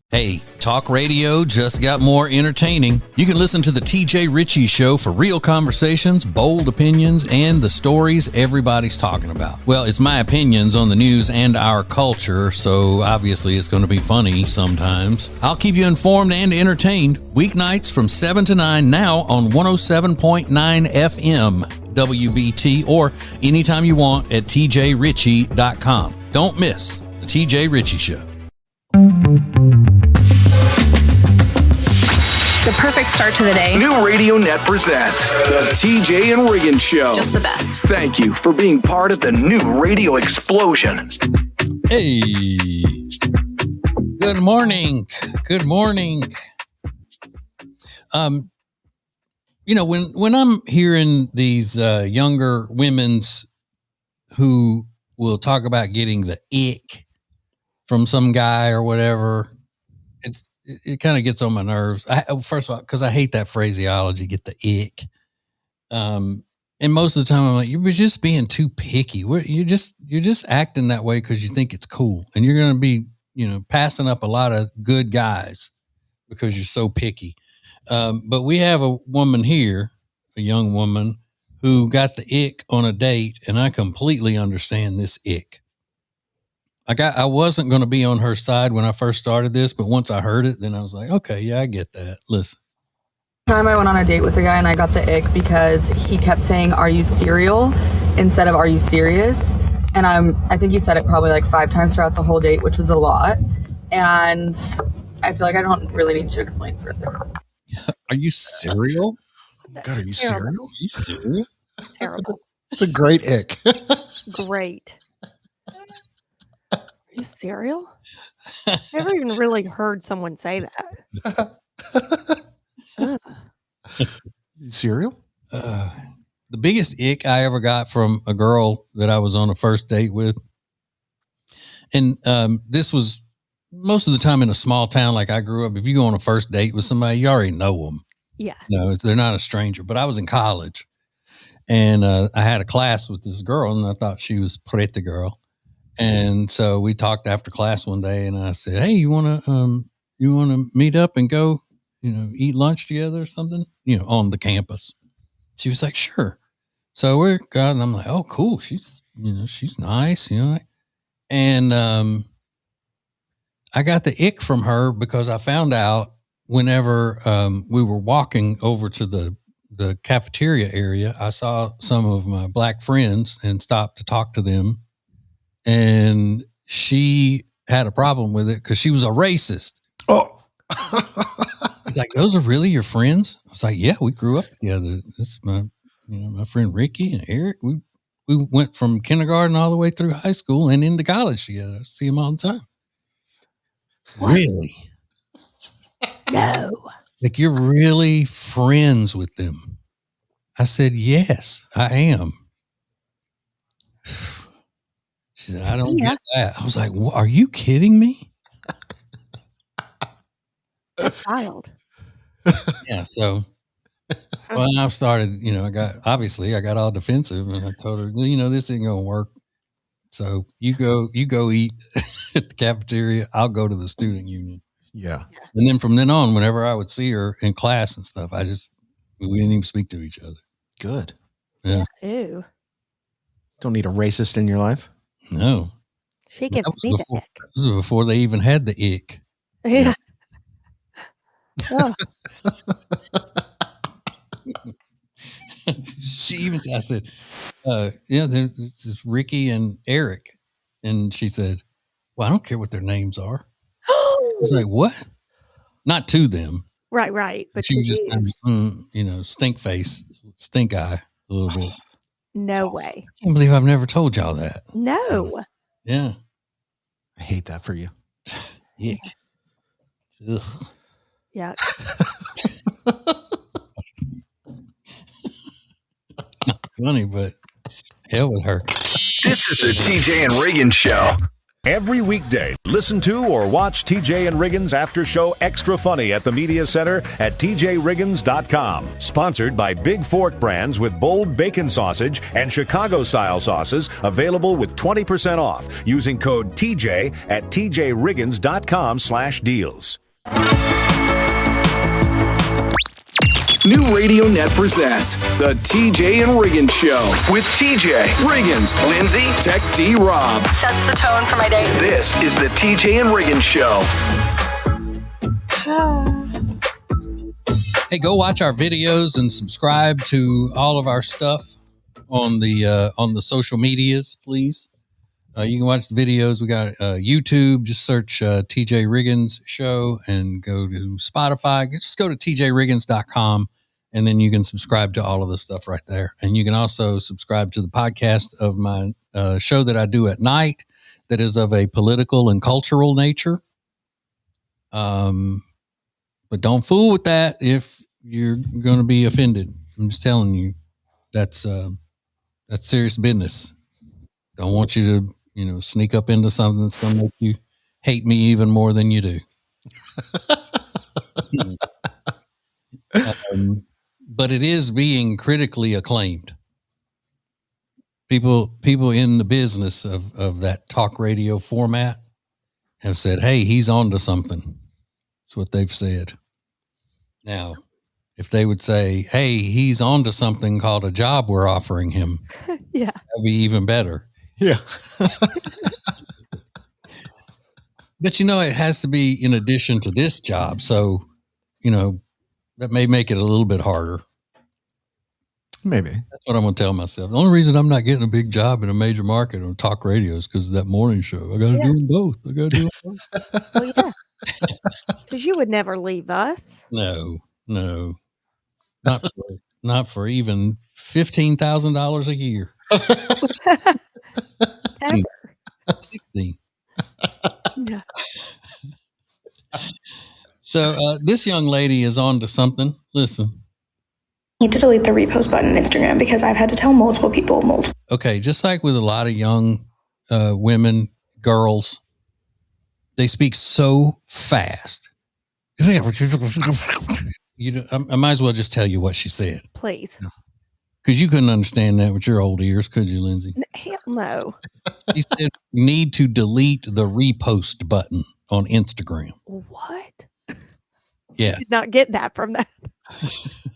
S3: Hey, talk radio just got more entertaining. You can listen to the TJ Ritchie Show for real conversations, bold opinions, and the stories everybody's talking about. Well, it's my opinions on the news and our culture, so obviously it's going to be funny sometimes. I'll keep you informed and entertained. Weeknights from 7 to 9 now on 107.9 FM WBT, or anytime you want at tjritchie.com. Don't miss the TJ Ritchie Show.
S1: The perfect start to the day.
S2: New Radio Net presents the TJ and Riggins Show.
S1: Just the best.
S2: Thank you for being part of the new radio explosion.
S3: Hey, good morning. Good morning. When I'm hearing these younger women's who will talk about getting the ick from some guy or whatever, it kind of gets on my nerves. First of all, because I hate that phraseology, get the ick. And most of the time I'm like, you're just being too picky. You're just acting that way because you think it's cool. And you're going to be, passing up a lot of good guys because you're so picky. But we have a woman here, a young woman, who got the ick on a date, and I completely understand this ick. I wasn't going to be on her side when I first started this, but once I heard it, then I was like, okay, yeah, I get that. Listen.
S13: Time I went on a date with a guy and I got the ick because he kept saying, "Are you serial?" instead of "Are you serious?" And I think you said it probably like 5 times throughout the whole date, which was a lot. And I feel like I don't really need to explain further.
S3: Are you serial?
S5: Oh my God, are you
S4: Terrible.
S5: serial?
S3: Are you serial?
S4: Terrible.
S5: It's a great ick.
S4: Great. Are you cereal? Never even really heard someone say that.
S5: You cereal?
S3: The biggest ick I ever got from a girl that I was on a first date with, and this was most of the time in a small town like I grew up. If you go on a first date with somebody, you already know them.
S4: Yeah.
S3: They're not a stranger. But I was in college, and I had a class with this girl, and I thought she was pretty girl. And so we talked after class one day, and I said, "Hey, you want to meet up and go, eat lunch together or something, on the campus?" She was like, "Sure." So we're going, and I'm like, "Oh, cool. She's nice, And I got the ick from her because I found out whenever we were walking over to the cafeteria area, I saw some of my black friends and stopped to talk to them. And she had a problem with it because she was a racist.
S5: Oh,
S3: He's like, "Those are really your friends?" I was like, "Yeah, we grew up together. That's my friend Ricky and Eric. We went from kindergarten all the way through high school and into college together. I see them all the time." What? Really?
S4: No.
S3: Like, you're really friends with them? I said, "Yes, I am." She said, "I don't get that." I was like, "Are you kidding me?"
S4: That's wild.
S3: Yeah. So when I started, I got all defensive, and I told her, "This ain't gonna work. So you go eat at the cafeteria. I'll go to the student union."
S5: Yeah.
S3: And then from then on, whenever I would see her in class and stuff, we didn't even speak to each other.
S5: Good.
S3: Yeah.
S4: Ew.
S5: Don't need a racist in your life.
S3: No.
S4: She gets me the ick.
S3: This was before they even had the ick.
S4: Yeah. Oh.
S3: I said, there's Ricky and Eric. And she said, "Well, I don't care what their names are." I was like, "What?" Not to them.
S4: Right. But
S3: she was just, stink face, stink eye a little bit.
S4: No way.
S3: I can't believe I've never told y'all that.
S4: No.
S3: Yeah.
S5: I hate that for you.
S3: Ick. Ugh.
S4: Yeah.
S3: It's not funny, but hell with her.
S2: This is the TJ and Riggins Show.
S6: Every weekday, listen to or watch TJ and Riggins After Show Extra Funny at the Media Center at tjriggins.com. Sponsored by Big Fork Brands with bold bacon sausage and Chicago-style sauces available with 20% off using code TJ at tjriggins.com/deals.
S2: New Radio Net presents the TJ and Riggins Show with TJ, Riggins, Lindsay, Tech D Rob.
S1: Sets the tone for my day.
S2: This is the TJ and Riggins Show.
S3: Hey, go watch our videos and subscribe to all of our stuff on the social medias, please. You can watch the videos. We got YouTube. Just search TJ Riggins Show and go to Spotify. Just go to tjriggins.com, and then you can subscribe to all of the stuff right there. And you can also subscribe to the podcast of my show that I do at night that is of a political and cultural nature. But don't fool with that if you're going to be offended. I'm just telling you, that's serious business. Don't want you to, sneak up into something that's going to make you hate me even more than you do. But it is being critically acclaimed. People in the business of that talk radio format have said, "Hey, he's on to something." That's what they've said. Now, if they would say, "Hey, he's on to something called a job we're offering him,"
S4: yeah,
S3: that'd be even better.
S5: Yeah.
S3: But it has to be in addition to this job. So, that may make it a little bit harder.
S5: Maybe.
S3: That's what I'm going to tell myself. The only reason I'm not getting a big job in a major market on talk radio is because of that morning show. I got to do them both.
S4: Well, yeah. Because you would never leave us.
S3: No. Not for even $15,000 a year.
S4: Ever.
S3: 16.
S4: Yeah.
S3: So this young lady is on to something. Listen.
S14: Need to delete the repost button on Instagram because I've had to tell multiple people.
S3: Okay, just like with a lot of young women, girls, they speak so fast. I might as well just tell you what she said.
S4: Please.
S3: Because you couldn't understand that with your old ears, could you, Lindsay?
S4: Hell no.
S3: She said, you need to delete the repost button on Instagram.
S4: What?
S3: Yeah.
S4: I did not get that from that.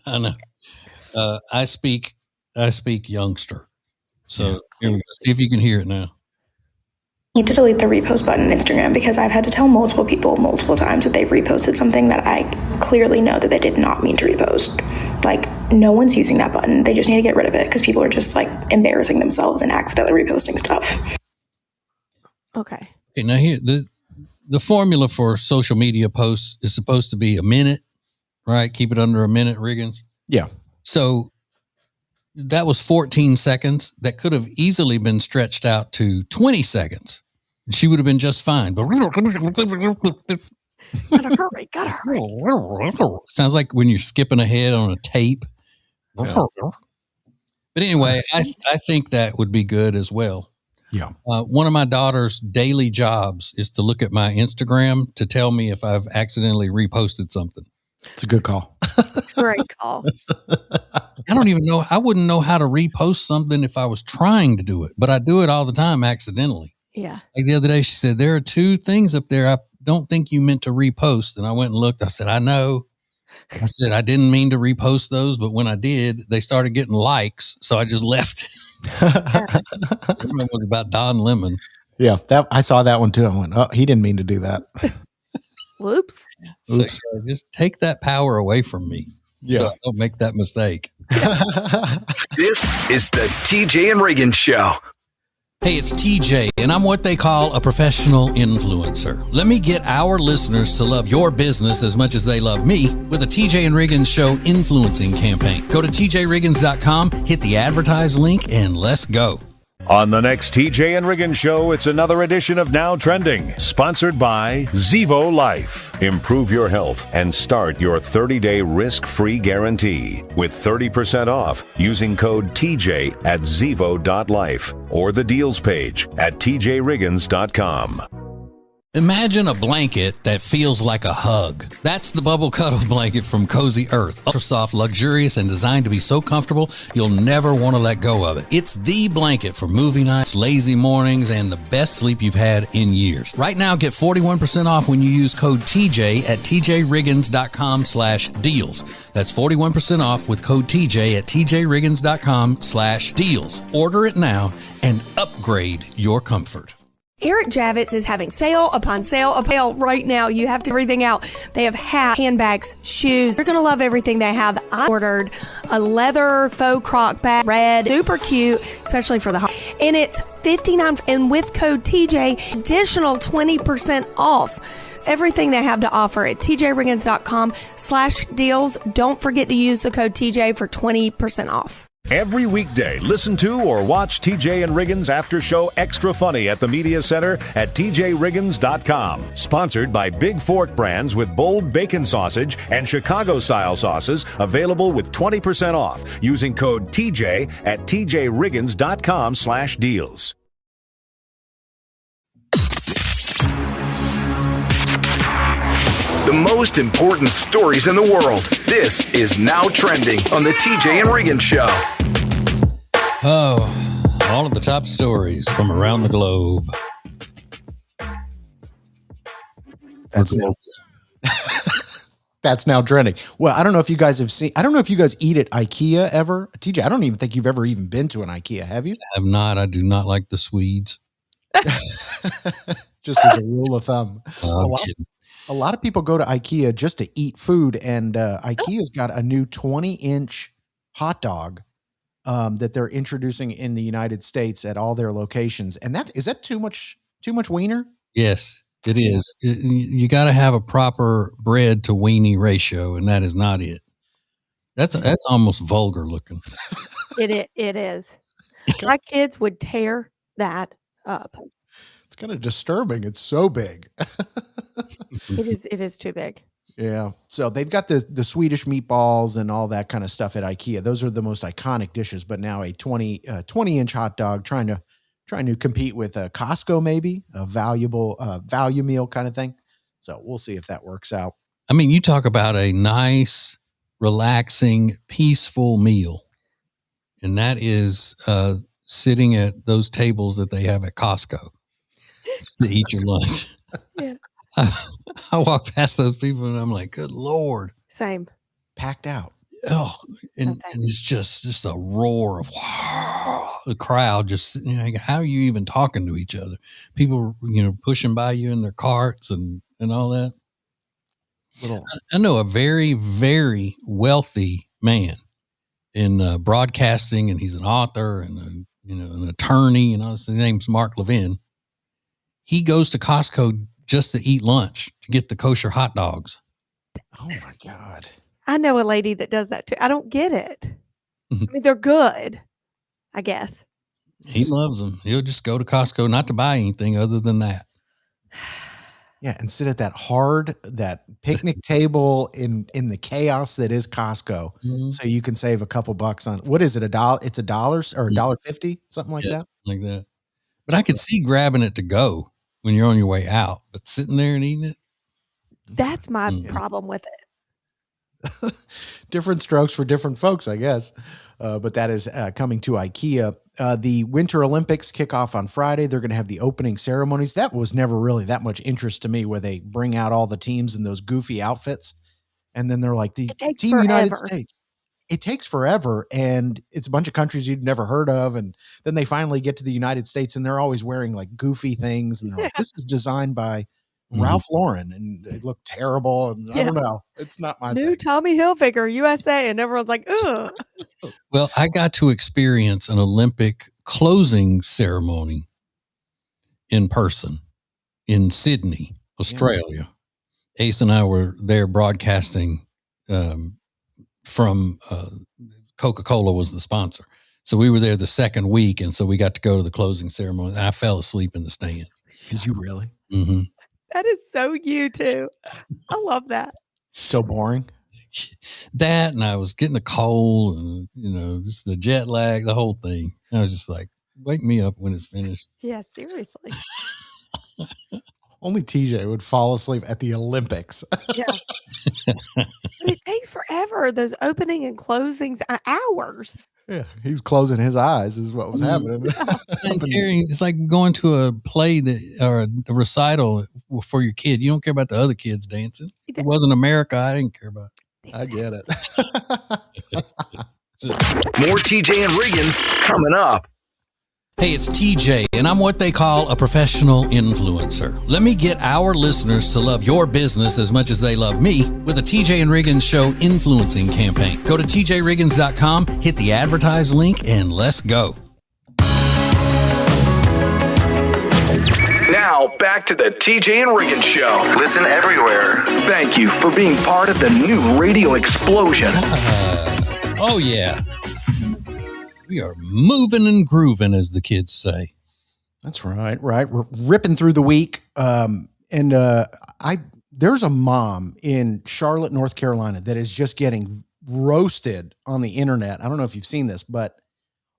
S3: I know. I speak youngster. So here we go. See if you can hear it now.
S14: Need to delete the repost button on Instagram because I've had to tell multiple people multiple times that they've reposted something that I clearly know that they did not mean to repost. Like, no one's using that button. They just need to get rid of it because people are just like embarrassing themselves and accidentally reposting stuff.
S4: Okay.
S3: Okay, now here the formula for social media posts is supposed to be a minute, right? Keep it under a minute, Riggins.
S5: Yeah.
S3: So that was 14 seconds. That could have easily been stretched out to 20 seconds. She would have been just fine. But
S4: Gotta hurry.
S3: Sounds like when you're skipping ahead on a tape. Yeah. But anyway, I think that would be good as well.
S5: Yeah.
S3: One of my daughter's daily jobs is to look at my Instagram to tell me if I've accidentally reposted something.
S5: It's a good call.
S4: Great call.
S3: I don't even know. I wouldn't know how to repost something if I was trying to do it, but I do it all the time accidentally.
S4: Yeah.
S3: Like the other day, she said, there are 2 things up there I don't think you meant to repost. And I went and looked. I said, I know. I said, I didn't mean to repost those, but when I did, they started getting likes. So I just left. It was about Don Lemon.
S5: Yeah, I saw that one too. I went, oh, he didn't mean to do that.
S4: Whoops.
S3: So just take that power away from me.
S5: Yeah.
S3: So I don't make that mistake.
S2: This is the TJ and Riggins Show.
S3: Hey, it's TJ, and I'm what they call a professional influencer. Let me get our listeners to love your business as much as they love me with a TJ and Riggins Show influencing campaign. Go to tjriggins.com, hit the advertise link, and let's go.
S6: On the next TJ and Riggins Show, it's another edition of Now Trending, sponsored by Zevo Life. Improve your health and start your 30-day risk-free guarantee with 30% off using code TJ at zevo.life or the deals page at tjriggins.com.
S3: Imagine a blanket that feels like a hug. That's the Bubble Cuddle blanket from Cozy Earth. Ultra soft, luxurious, and designed to be so comfortable, you'll never want to let go of it. It's the blanket for movie nights, lazy mornings, and the best sleep you've had in years. Right now, get 41% off when you use code TJ at tjriggins.com/deals. That's 41% off with code TJ at tjriggins.com/deals. Order it now and upgrade your comfort.
S4: Eric Javits is having sale upon sale right now. You have to everything out. They have hats, handbags, shoes. You're going to love everything they have. I ordered a leather faux croc bag, red, super cute, especially for the holiday. And it's $59, and with code TJ, additional 20% off. Everything they have to offer at tjriggins.com/deals. Don't forget to use the code TJ for 20% off.
S6: Every weekday, listen to or watch TJ and Riggins After Show Extra Funny at the Media Center at tjriggins.com. Sponsored by Big Fork Brands with bold bacon sausage and Chicago-style sauces available with 20% off using code TJ at tjriggins.com/deals.
S2: The most important stories in the world. This is Now Trending on the TJ and Riggins Show.
S3: Oh, all of the top stories from around the globe.
S5: That's That's now trending. Well, I don't know if you guys have seen, I don't know if you guys eat at IKEA ever. TJ, I don't even think you've ever even been to an IKEA, have you?
S3: I have not. I do not like the Swedes.
S5: Just as a rule of thumb. A lot of people go to IKEA just to eat food, and IKEA's got a new 20-inch hot dog that they're introducing in the United States at all their locations. And is that too much wiener?
S3: Yes, it is. You got to have a proper bread to weenie ratio, and that is not it. That's almost vulgar looking.
S4: It is. My kids would tear that up.
S5: It's kind of disturbing. It's so big.
S4: It is too big.
S5: Yeah. So they've got the Swedish meatballs and all that kind of stuff at IKEA. Those are the most iconic dishes, but now a 20-inch hot dog trying to compete with a Costco, maybe a value meal kind of thing. So we'll see if that works out.
S3: I mean, you talk about a nice, relaxing, peaceful meal. And that is sitting at those tables that they have at Costco to eat your lunch.
S4: Yeah.
S3: I walk past those people and I'm like, good Lord.
S4: Same.
S5: Packed out.
S3: Oh, and it's just a roar of the crowd. Just, how are you even talking to each other? People, pushing by you in their carts and all that. I know a very, very wealthy man in broadcasting, and he's an author and an attorney, and all this. His name's Mark Levin. He goes to Costco just to eat lunch, to get the kosher hot dogs.
S5: Oh my God.
S4: I know a lady that does that too. I don't get it. I mean, they're good, I guess.
S3: He loves them. He'll just go to Costco not to buy anything other than that.
S5: Yeah, and sit at that picnic table in the chaos that is Costco, so you can save a couple bucks on, what is it, $1? It's $1 or $1.50, something like that.
S3: Like that. But I could see grabbing it to go when you're on your way out, but sitting there and eating it.
S4: That's my problem with it.
S5: Different strokes for different folks, I guess. But that is coming to IKEA. The Winter Olympics kick off on Friday. They're going to have the opening ceremonies. That was never really that much interest to me, where they bring out all the teams in those goofy outfits. And then they're like, the Team
S4: forever.
S5: United States. It takes forever, and it's a bunch of countries you'd never heard of. And then they finally get to the United States, and they're always wearing like goofy things. And they're like, this is designed by Ralph Lauren, and they look terrible. And I don't know. It's not my
S4: new
S5: thing.
S4: Tommy Hilfiger USA, and everyone's like, ugh.
S3: Well, I got to experience an Olympic closing ceremony in person in Sydney, Australia. Yeah. Ace and I were there broadcasting from Coca-Cola was the sponsor. So we were there the second week, and so we got to go to the closing ceremony, and I fell asleep in the stands.
S5: Did you really?
S3: Mm-hmm.
S4: That is so you too. I love that.
S5: So boring.
S3: That, and I was getting a cold, and just the jet lag, the whole thing. I was just like, wake me up when it's finished.
S4: Yeah, seriously.
S5: Only TJ would fall asleep at the Olympics.
S4: Yeah. But it takes forever. Those opening and closings, hours.
S5: Yeah, he was closing his eyes is what was happening.
S3: It's like going to a play or a recital for your kid. You don't care about the other kids dancing. If it wasn't America, I didn't care about it.
S5: I get it.
S2: More TJ and Riggins coming up.
S3: Hey, it's TJ, and I'm what they call a professional influencer. Let me get our listeners to love your business as much as they love me with a TJ and Riggins Show influencing campaign. Go to tjriggins.com, hit the advertise link, and let's go.
S2: Now, back to the TJ and Riggins Show.
S12: Listen everywhere.
S2: Thank you for being part of the new radio explosion.
S3: Oh, yeah. We are moving and grooving, as the kids say.
S5: That's right. We're ripping through the week. There's a mom in Charlotte, North Carolina that is just getting roasted on the internet. I don't know if you've seen this, but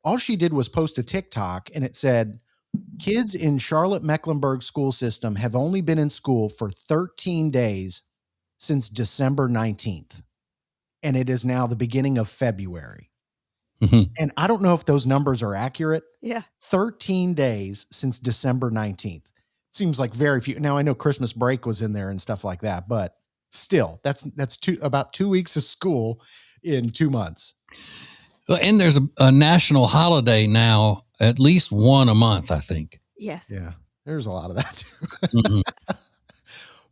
S5: all she did was post a TikTok, and it said, kids in Charlotte Mecklenburg school system have only been in school for 13 days since December 19th. And it is now the beginning of February. Mm-hmm. And I don't know if those numbers are accurate.
S4: Yeah.
S5: 13 days since December 19th. Seems like very few. Now I know Christmas break was in there and stuff like that, but still that's about 2 weeks of school in 2 months.
S3: Well, and there's a national holiday now, at least one a month, I think.
S4: Yes.
S5: Yeah. There's a lot of that too.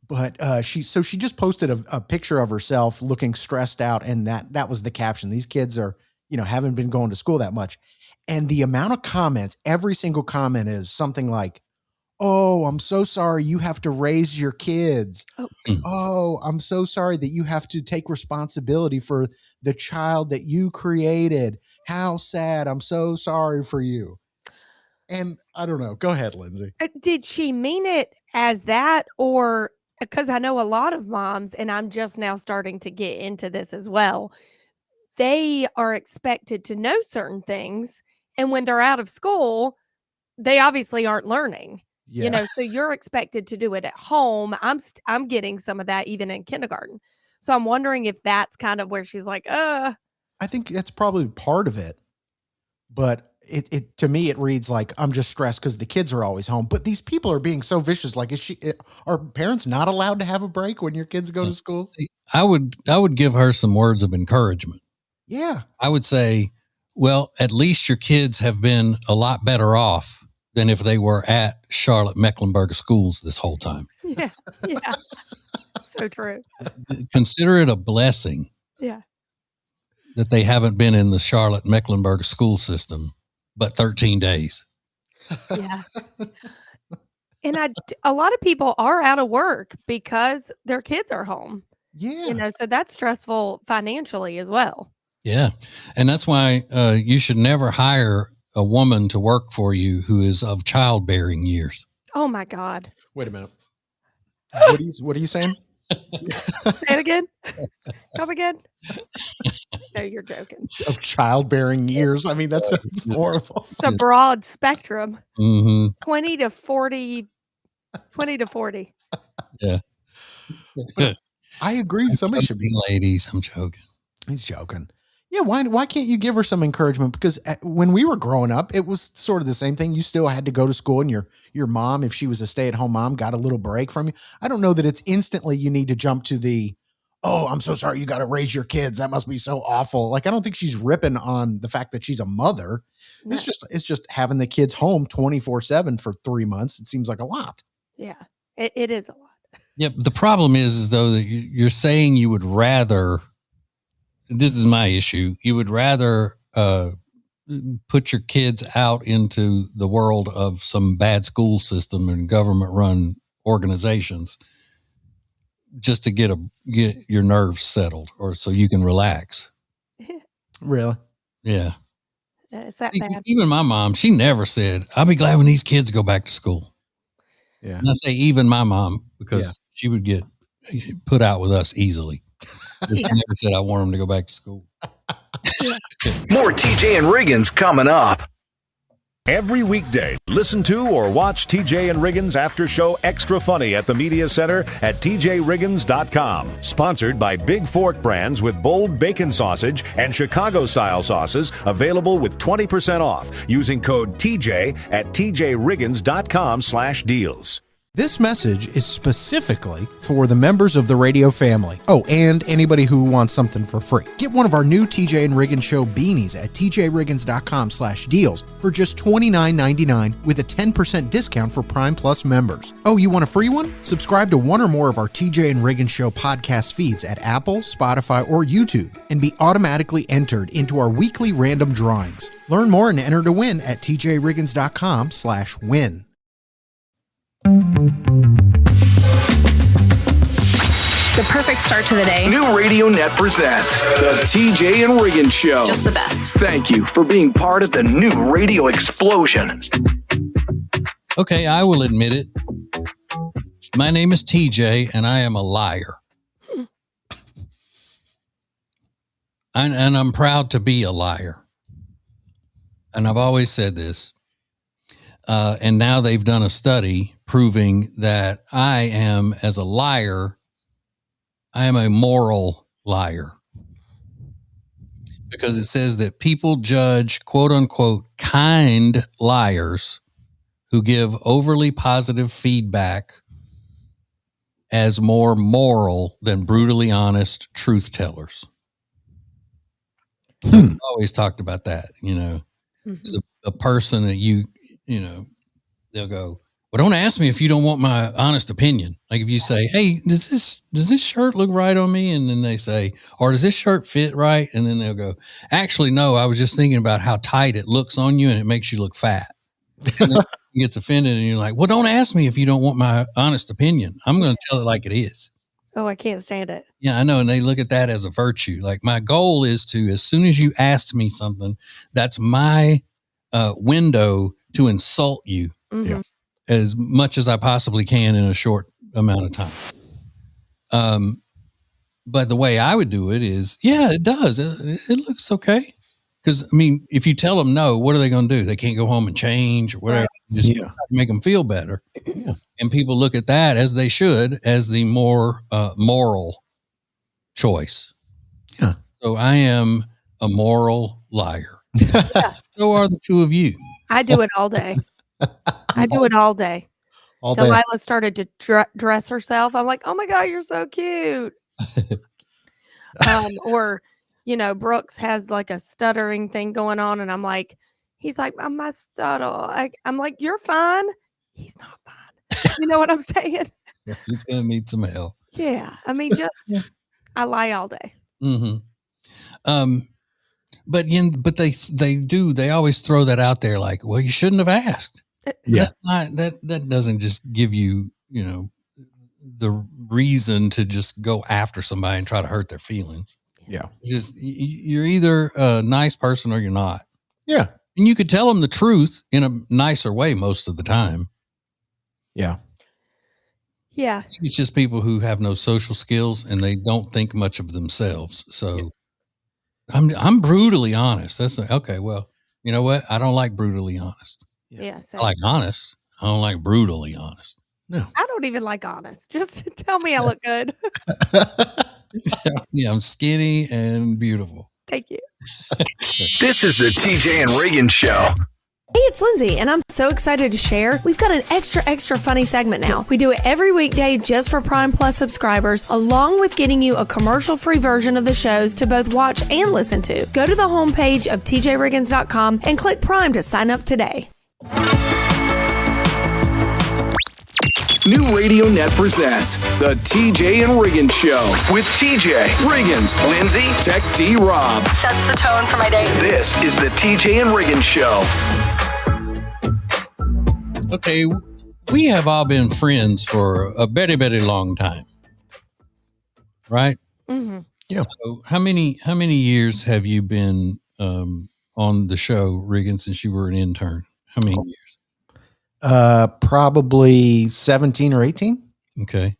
S5: But she just posted a picture of herself looking stressed out, and that was the caption. These kids are, haven't been going to school that much. And the amount of comments, every single comment is something like, "Oh, I'm so sorry you have to raise your kids. Oh, I'm so sorry that you have to take responsibility for the child that you created. How sad. I'm so sorry for you." And I don't know. Go ahead, Lindsay.
S4: Did she mean it as that, or because I know a lot of moms, and I'm just now starting to get into this as well, they are expected to know certain things, and when they're out of school, they obviously aren't learning.
S5: Yeah.
S4: So you're expected to do it at home. I'm getting some of that even in kindergarten. So I'm wondering if that's kind of where she's like,
S5: I think that's probably part of it. But it to me, it reads like, I'm just stressed because the kids are always home. But these people are being so vicious. Like, are parents not allowed to have a break when your kids go to school?
S3: I would give her some words of encouragement.
S5: Yeah.
S3: I would say, well, at least your kids have been a lot better off than if they were at Charlotte Mecklenburg schools this whole time.
S4: Yeah. So true.
S3: Consider it a blessing.
S4: Yeah.
S3: That they haven't been in the Charlotte Mecklenburg school system but 13 days.
S4: Yeah. And a lot of people are out of work because their kids are home.
S5: Yeah.
S4: So that's stressful financially as well.
S3: Yeah. And that's why you should never hire a woman to work for you who is of childbearing years.
S4: Oh my God.
S5: Wait a minute. What are you saying?
S4: Say it again. Come again. No, you're joking.
S5: Of childbearing years. I mean, that sounds horrible.
S4: It's a broad spectrum.
S3: Mm-hmm.
S4: 20 to 40.
S3: Yeah.
S5: I agree. Somebody should be.
S3: Ladies, I'm joking.
S5: He's joking. Yeah, why can't you give her some encouragement? Because when we were growing up, it was sort of the same thing. You still had to go to school, and your mom, if she was a stay-at-home mom, got a little break from you. I don't know that it's instantly you need to jump to the, "Oh, I'm so sorry you got to raise your kids. That must be so awful." Like, I don't think she's ripping on the fact that she's a mother. No. It's just having the kids home 24/7 for 3 months. It seems like a lot.
S4: Yeah, it is a lot.
S3: Yeah, the problem is though that you're saying you would rather. This is my issue. You would rather put your kids out into the world of some bad school system and government-run organizations just to get your nerves settled, or so you can relax.
S5: Really?
S3: Yeah.
S4: Is that bad?
S3: Even my mom, she never said, "I'll be glad when these kids go back to school."
S5: Yeah.
S3: And I say even my mom because she would get put out with us easily. She never said, "I want them to go back to school."
S2: More TJ and Riggins coming up.
S6: Every weekday, listen to or watch TJ and Riggins After Show Extra Funny at the Media Center at tjriggins.com. Sponsored by Big Fork Brands with bold bacon sausage and Chicago-style sauces available with 20% off using code TJ at tjriggins.com/deals.
S5: This message is specifically for the members of the radio family. Oh, and anybody who wants something for free. Get one of our new TJ and Riggins Show beanies at tjriggins.com/deals for just $29.99 with a 10% discount for Prime Plus members. Oh, you want a free one? Subscribe to one or more of our TJ and Riggins Show podcast feeds at Apple, Spotify, or YouTube and be automatically entered into our weekly random drawings. Learn more and enter to win at tjriggins.com/win.
S1: The perfect start to the day.
S2: New Radio Net presents the TJ and Riggins Show.
S1: Just the best.
S2: Thank you for being part of the new radio explosion.
S3: Okay, I will admit it. My name is TJ, and I am a liar. And I'm proud to be a liar. And I've always said this. And now they've done a study proving that I am, as a liar, I am a moral liar. Because it says that people judge, quote unquote, kind liars who give overly positive feedback as more moral than brutally honest truth tellers. I've always talked about that, as a person that you they'll go, well, don't ask me if you don't want my honest opinion. Like if you say, hey, does this shirt look right on me? And then they say, or does this shirt fit right? And then they'll go, actually, no, I was just thinking about how tight it looks on you and it makes you look fat. And then he gets offended and you're like, well, don't ask me if you don't want my honest opinion. I'm going to tell it like it is.
S4: Oh, I can't stand it.
S3: Yeah, I know. And they look at that as a virtue. Like my goal is to, as soon as you ask me something, that's my window to insult you as much as I possibly can in a short amount of time. But the way I would do it is, yeah, it does. It looks okay. Because, I mean, if you tell them no, what are they going to do? They can't go home and change or whatever. Right. Just make them feel better. Yeah. And people look at that, as they should, as the more moral choice. Yeah. So I am a moral liar.
S4: Yeah.
S3: So are the two of you.
S4: I do it all day. I do it all day.
S5: All day.
S4: Delilah started to dress herself. I'm like, oh my God, you're so cute. Or, you know, Brooks has like a stuttering thing going on. And I'm like, he's like, my stutter. I'm like, you're fine. He's not fine. You know what I'm saying?
S3: He's going to need some help.
S4: Yeah. I mean, just, I lie all day.
S3: Mm-hmm. But they always throw that out there like, well, you shouldn't have asked. Yeah. That doesn't just give you, you know, the reason to just go after somebody and try to hurt their feelings.
S5: Yeah.
S3: It's just, you're either a nice person or you're not.
S5: Yeah.
S3: And you could tell them the truth in a nicer way most of the time.
S5: Yeah.
S4: Yeah.
S3: It's just people who have no social skills and they don't think much of themselves. So I'm brutally honest. That's okay. Well, you know what? I don't like brutally honest.
S4: Yeah.
S3: I like honest. I don't like brutally honest.
S5: No.
S4: I don't even like honest. Just tell me I look good.
S3: Yeah, I'm skinny and beautiful.
S4: Thank you.
S2: This is the TJ and Riggins Show.
S8: Hey, it's Lindsay, and I'm so excited to share. We've got an extra funny segment now. We do it every weekday just for Prime Plus subscribers, along with getting you a commercial-free version of the shows to both watch and listen to. Go to the homepage of tjriggins.com and click Prime to sign up today.
S2: New Radio Net presents the TJ and Riggins Show with TJ, Riggins, Lindsay, Tech D Rob.
S1: Sets the tone for my day.
S2: This is the TJ and Riggins Show.
S3: Okay, we have all been friends for a very, very long time, right?
S4: Mm-hmm.
S5: Yeah.
S3: So how many years have you been on the show, Riggins, since you were an intern? How many years?
S5: Probably 17 or 18.
S3: Okay.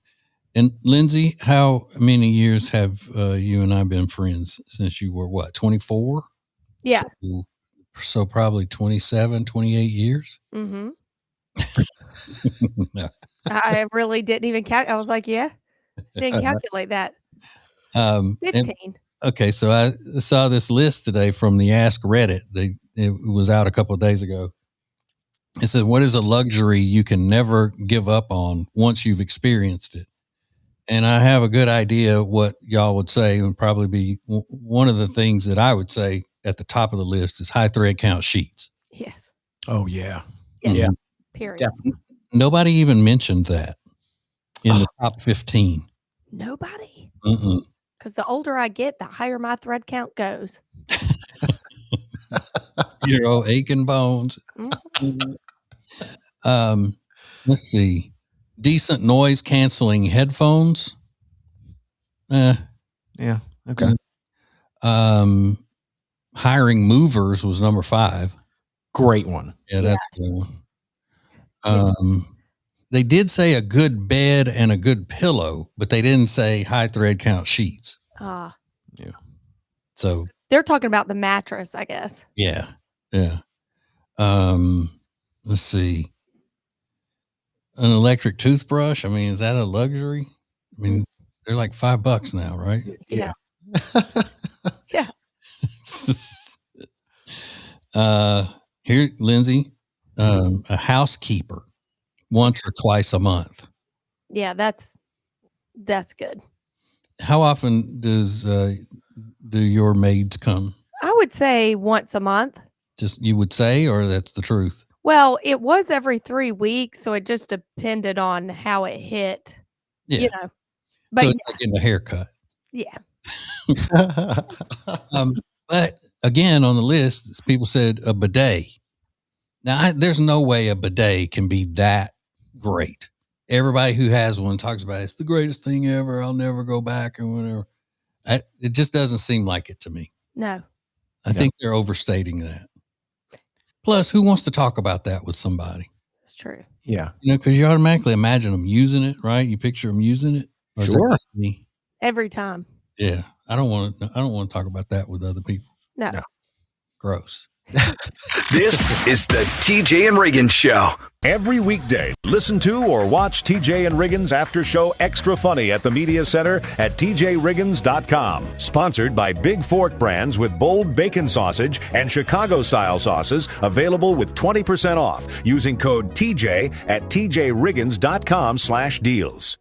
S3: And Lindsay, how many years have you and I been friends since you were what, 24?
S4: Yeah.
S3: So probably 27, 28 years.
S4: Mm-hmm.
S3: No.
S4: I really didn't even count. I was like, yeah, didn't calculate that. 15.
S3: Okay. So I saw this list today from the Ask Reddit. It was out a couple of days ago. It said, what is a luxury you can never give up on once you've experienced it? And I have a good idea what y'all would say. It would probably be one of the things that I would say at the top of the list is high thread count sheets.
S4: Yes.
S5: Oh, yeah.
S4: Yeah. Period.
S5: Definitely.
S3: Nobody even mentioned that in the top 15.
S4: Nobody.
S3: Mm-mm.
S4: Because the older I get, the higher my thread count goes.
S3: Your old aching bones.
S4: Mm-hmm.
S3: Let's see. Decent noise canceling headphones.
S5: Yeah. Okay.
S3: Hiring movers was number 5.
S5: Great one.
S3: Yeah, that's a good one. They did say a good bed and a good pillow, but they didn't say high thread count sheets.
S5: Yeah.
S3: So
S4: They're talking about the mattress, I guess.
S3: yeah. Let's see. An electric toothbrush. I mean, is that a luxury? I mean, they're like $5 now, right?
S4: Yeah. Yeah.
S3: Here, Lindsay, a housekeeper once or twice a month.
S4: Yeah, that's good.
S3: How often do your maids come?
S4: I would say once a month.
S3: Just you would say, or that's the truth?
S4: Well, it was every 3 weeks, so it just depended on how it hit.
S3: Yeah.
S4: You know. But
S3: so it's like getting a haircut.
S4: yeah.
S3: But again, on the list, people said a bidet. Now, there's no way a bidet can be that great. Everybody who has one talks about it's the greatest thing ever. I'll never go back and whatever. It just doesn't seem like it to me.
S4: No.
S3: I think they're overstating that. Plus, who wants to talk about that with somebody?
S4: That's true.
S5: Yeah.
S3: Because you automatically imagine them using it, right? You picture them using it. Or is that just me?
S4: Every time.
S3: Yeah. I don't want to talk about that with other people.
S4: No.
S3: Gross.
S2: This is the TJ and Riggins Show.
S6: Every weekday, listen to or watch TJ and Riggins After Show Extra Funny at the Media Center at tjriggins.com. Sponsored by Big Fork Brands with bold bacon sausage and Chicago-style sauces available with 20% off using code TJ at tjriggins.com/deals.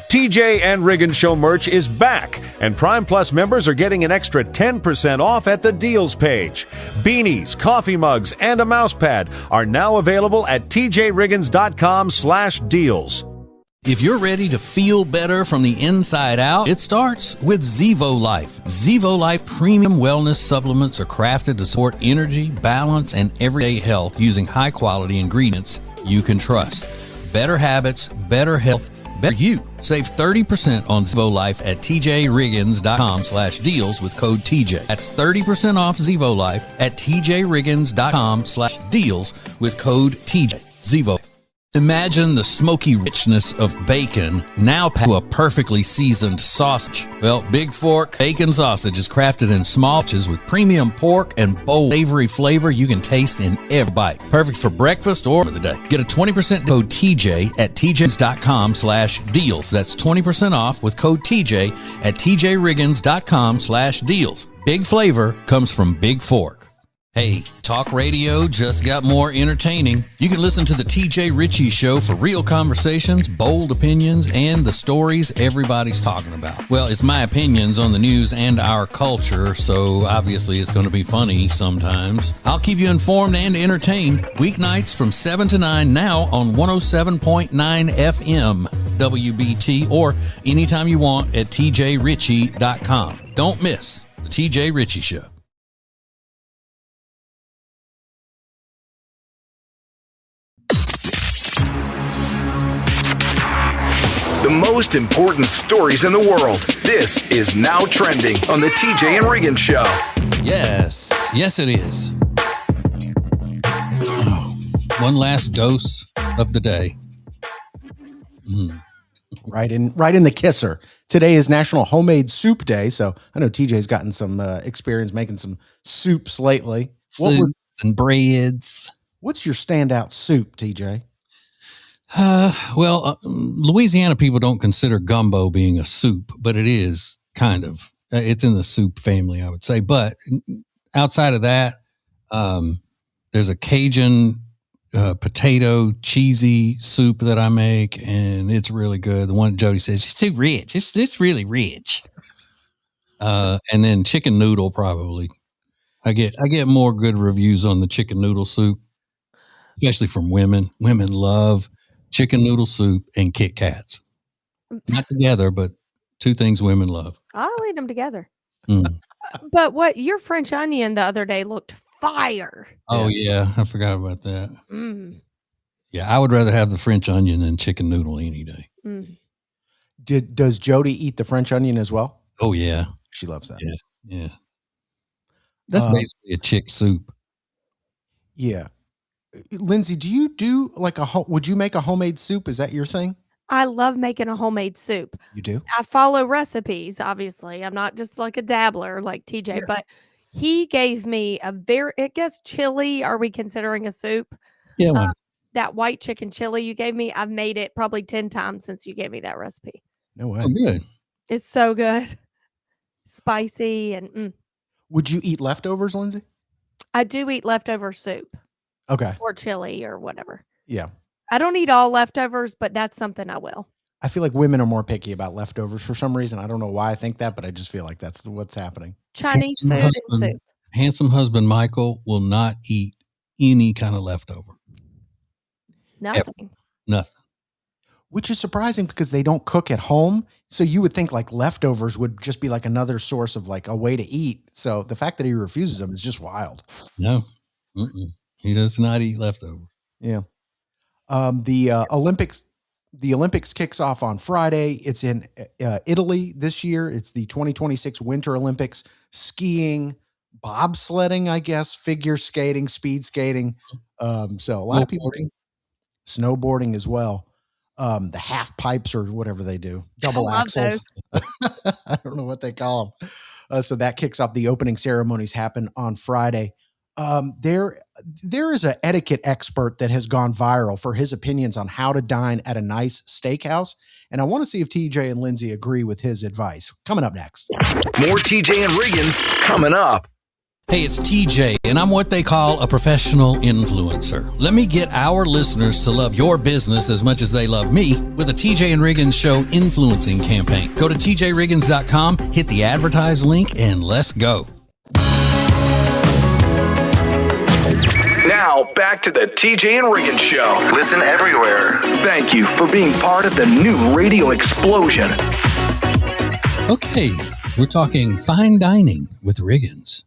S6: TJ and Riggins Show merch is back, and Prime Plus members are getting an extra 10% off at the deals page. Beanies, coffee mugs, and a mouse pad are now available at tjriggins.com/deals.
S3: If you're ready to feel better from the inside out, it starts with Zevo Life. Zevo Life premium wellness supplements are crafted to support energy, balance, and everyday health using high-quality ingredients you can trust. Better habits, better health, better you. Save 30% on Zevo Life at tjriggins.com/deals with code TJ. That's 30% off Zevo Life at tjriggins.com/deals with code TJ. Zevo. Imagine the smoky richness of bacon now packed to a perfectly seasoned sausage. Well, Big Fork Bacon Sausage is crafted in small batches with premium pork and bold savory flavor you can taste in every bite. Perfect for breakfast or the day. Get a 20% code TJ at tjriggins.com/deals. That's 20% off with code TJ at tjriggins.com/deals. Big flavor comes from Big Fork. Hey, talk radio just got more entertaining. You can listen to the TJ Ritchie Show for real conversations, bold opinions, and the stories everybody's talking about. Well, it's my opinions on the news and our culture, so obviously it's going to be funny sometimes. I'll keep you informed and entertained. Weeknights from 7 to 9 now on 107.9 FM WBT or anytime you want at tjritchie.com. Don't miss the TJ Ritchie Show.
S2: The most important stories in the world. This is Now Trending on the TJ and Riggins Show.
S3: Yes. Yes, it is. Oh, one last dose of the day.
S5: Right in the kisser. Today is National Homemade Soup Day, so I know TJ's gotten some experience making some soups lately.
S3: Soups and breads.
S5: What's your standout soup, TJ?
S3: Louisiana people don't consider gumbo being a soup, but it is kind of. It's in the soup family, I would say. But outside of that, there's a Cajun potato cheesy soup that I make, and it's really good. The one Jody says, it's too rich. It's really rich. And then chicken noodle, probably. I get more good reviews on the chicken noodle soup, especially from women. Women love chicken noodle soup and Kit Kats. Not together, but two things women love.
S4: I'll eat them together.
S3: Mm.
S4: But what your French onion the other day looked fire.
S3: Oh, yeah. I forgot about that.
S4: Mm.
S3: Yeah, I would rather have the French onion than chicken noodle any day.
S4: Mm.
S5: Does Jody eat the French onion as well?
S3: Oh, yeah.
S5: She loves that.
S3: Yeah. That's basically a chick soup.
S5: Yeah. Lindsay, do you do would you make a homemade soup? Is that your thing?
S4: I love making a homemade soup.
S5: You do?
S4: I follow recipes, obviously. I'm not just like a dabbler like TJ, but he gave me I guess chili. Are we considering a soup?
S3: Yeah.
S4: That white chicken chili you gave me, I've made it probably 10 times since you gave me that recipe.
S5: No way.
S3: Oh, good.
S4: It's so good. Spicy and
S5: Would you eat leftovers, Lindsay?
S4: I do eat leftover soup.
S5: Okay.
S4: Or chili or whatever.
S5: Yeah.
S4: I don't eat all leftovers, but that's something I will.
S5: I feel like women are more picky about leftovers for some reason. I don't know why I think that, but I just feel like that's what's happening.
S4: Chinese food and soup.
S3: Handsome husband Michael will not eat any kind of leftover.
S4: Nothing.
S3: Ever. Nothing.
S5: Which is surprising because they don't cook at home. So you would think like leftovers would just be like another source of like a way to eat. So the fact that he refuses them is just wild.
S3: No, he does not eat leftovers.
S5: Yeah. The Olympics kicks off on Friday. It's in Italy this year. It's the 2026 Winter Olympics. Skiing, bobsledding, I guess, figure skating, speed skating. So a lot of people snowboarding as well. The half pipes or whatever they do, double axles. I don't know what they call them. So that kicks off. The opening ceremonies happen on Friday. There is an etiquette expert that has gone viral for his opinions on how to dine at a nice steakhouse. And I want to see if TJ and Lindsay agree with his advice. Coming up next.
S2: More TJ and Riggins coming up.
S3: Hey, it's TJ, and I'm what they call a professional influencer. Let me get our listeners to love your business as much as they love me with a TJ and Riggins Show influencing campaign. Go to tjriggins.com, hit the advertise link, and let's go.
S2: Now, back to the TJ and Riggins Show.
S15: Listen everywhere.
S2: Thank you for being part of the new radio explosion.
S3: Okay, we're talking fine dining with Riggins.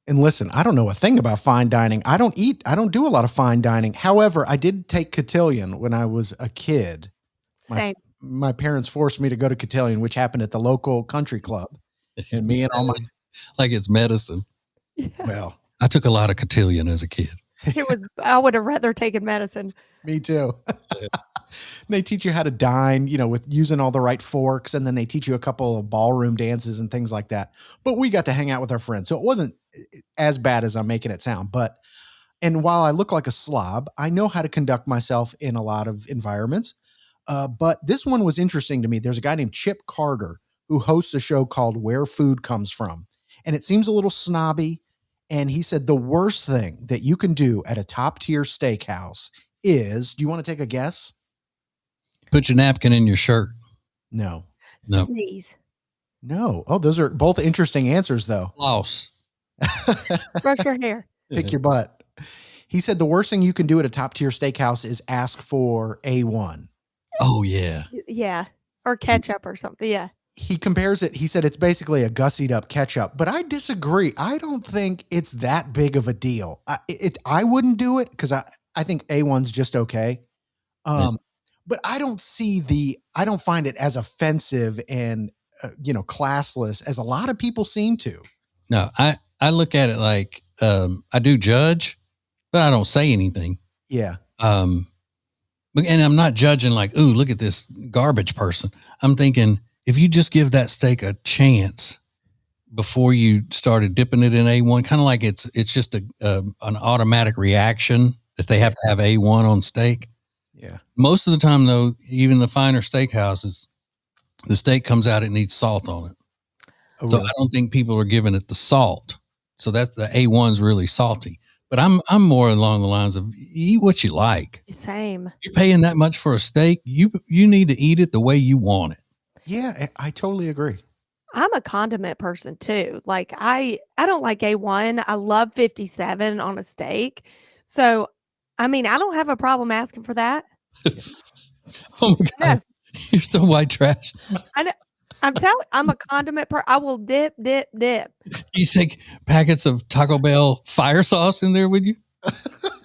S5: And listen, I don't know a thing about fine dining. I don't do a lot of fine dining. However, I did take cotillion when I was a kid. My parents forced me to go to cotillion, which happened at the local country club. And me and all my...
S3: Like it's medicine.
S4: Yeah.
S5: Well,
S3: I took a lot of cotillion as a kid.
S4: I would have rather taken medicine.
S5: Me too. They teach you how to dine, with using all the right forks. And then they teach you a couple of ballroom dances and things like that. But we got to hang out with our friends. So it wasn't as bad as I'm making it sound. And while I look like a slob, I know how to conduct myself in a lot of environments. But this one was interesting to me. There's a guy named Chip Carter who hosts a show called Where Food Comes From. And it seems a little snobby. And he said the worst thing that you can do at a top tier steakhouse is, do you want to take a guess?
S3: Put your napkin in your shirt.
S5: No.
S4: Sneeze.
S5: No. Oh, those are both interesting answers, though.
S3: Floss.
S4: Brush your hair.
S5: Pick your butt. He said the worst thing you can do at a top tier steakhouse is ask for A1.
S3: Oh, yeah.
S4: Yeah. Or ketchup or something. Yeah.
S5: He compares it. He said it's basically a gussied up ketchup, but I disagree. I don't think it's that big of a deal. I wouldn't do it because I think A1's just okay. But I don't find it as offensive and, classless as a lot of people seem to.
S3: No, I look at it like, I do judge, but I don't say anything.
S5: Yeah.
S3: And I'm not judging like, ooh, look at this garbage person. I'm thinking if you just give that steak a chance before you started dipping it in A1, kind of like it's just an automatic reaction that they have to have A1 on steak.
S5: Yeah.
S3: Most of the time, though, even the finer steakhouses, the steak comes out, it needs salt on it.
S5: Oh,
S3: so
S5: really?
S3: I don't think people are giving it the salt. So that's the A1's really salty. But I'm more along the lines of eat what you like.
S4: Same.
S3: You're paying that much for a steak. You need to eat it the way you want it.
S5: Yeah, I totally agree.
S4: I'm a condiment person too. Like I don't like A1. I love 57 on a steak. So, I mean, I don't have a problem asking for that.
S3: Oh my God. You're so white trash.
S4: I know. I'm a condiment I will dip.
S3: You take packets of Taco Bell fire sauce in there with you?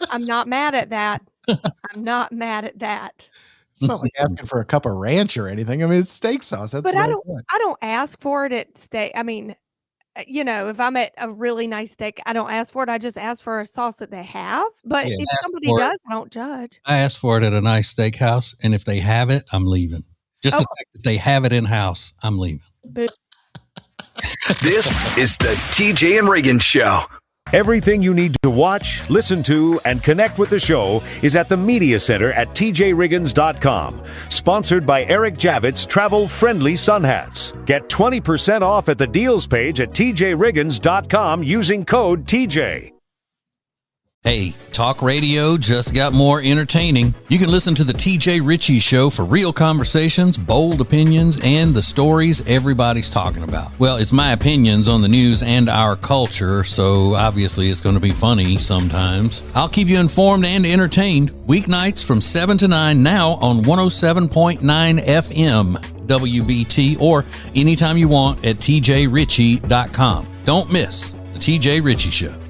S4: I'm not mad at that. I'm not mad at that.
S5: It's not like asking for a cup of ranch or anything. I mean, it's steak sauce. That's
S4: But I don't ask for it at steak. I mean, if I'm at a really nice steak, I don't ask for it. I just ask for a sauce that they have. But if somebody does, I don't judge.
S3: I ask for it at a nice steakhouse, and if they have it, I'm leaving. Just the fact that they have it in-house, I'm leaving.
S2: This is the TJ and Riggins Show.
S6: Everything you need to watch, listen to, and connect with the show is at the Media Center at tjriggins.com. Sponsored by Eric Javits Travel-Friendly Sun Hats. Get 20% off at the deals page at tjriggins.com using code TJ.
S3: Hey, talk radio just got more entertaining. You can listen to the TJ Riggins Show for real conversations, bold opinions, and the stories everybody's talking about. Well, it's my opinions on the news and our culture, so obviously it's going to be funny sometimes. I'll keep you informed and entertained weeknights from 7 to 9 now on 107.9 FM WBT or anytime you want at tjritchie.com. Don't miss the TJ Riggins Show.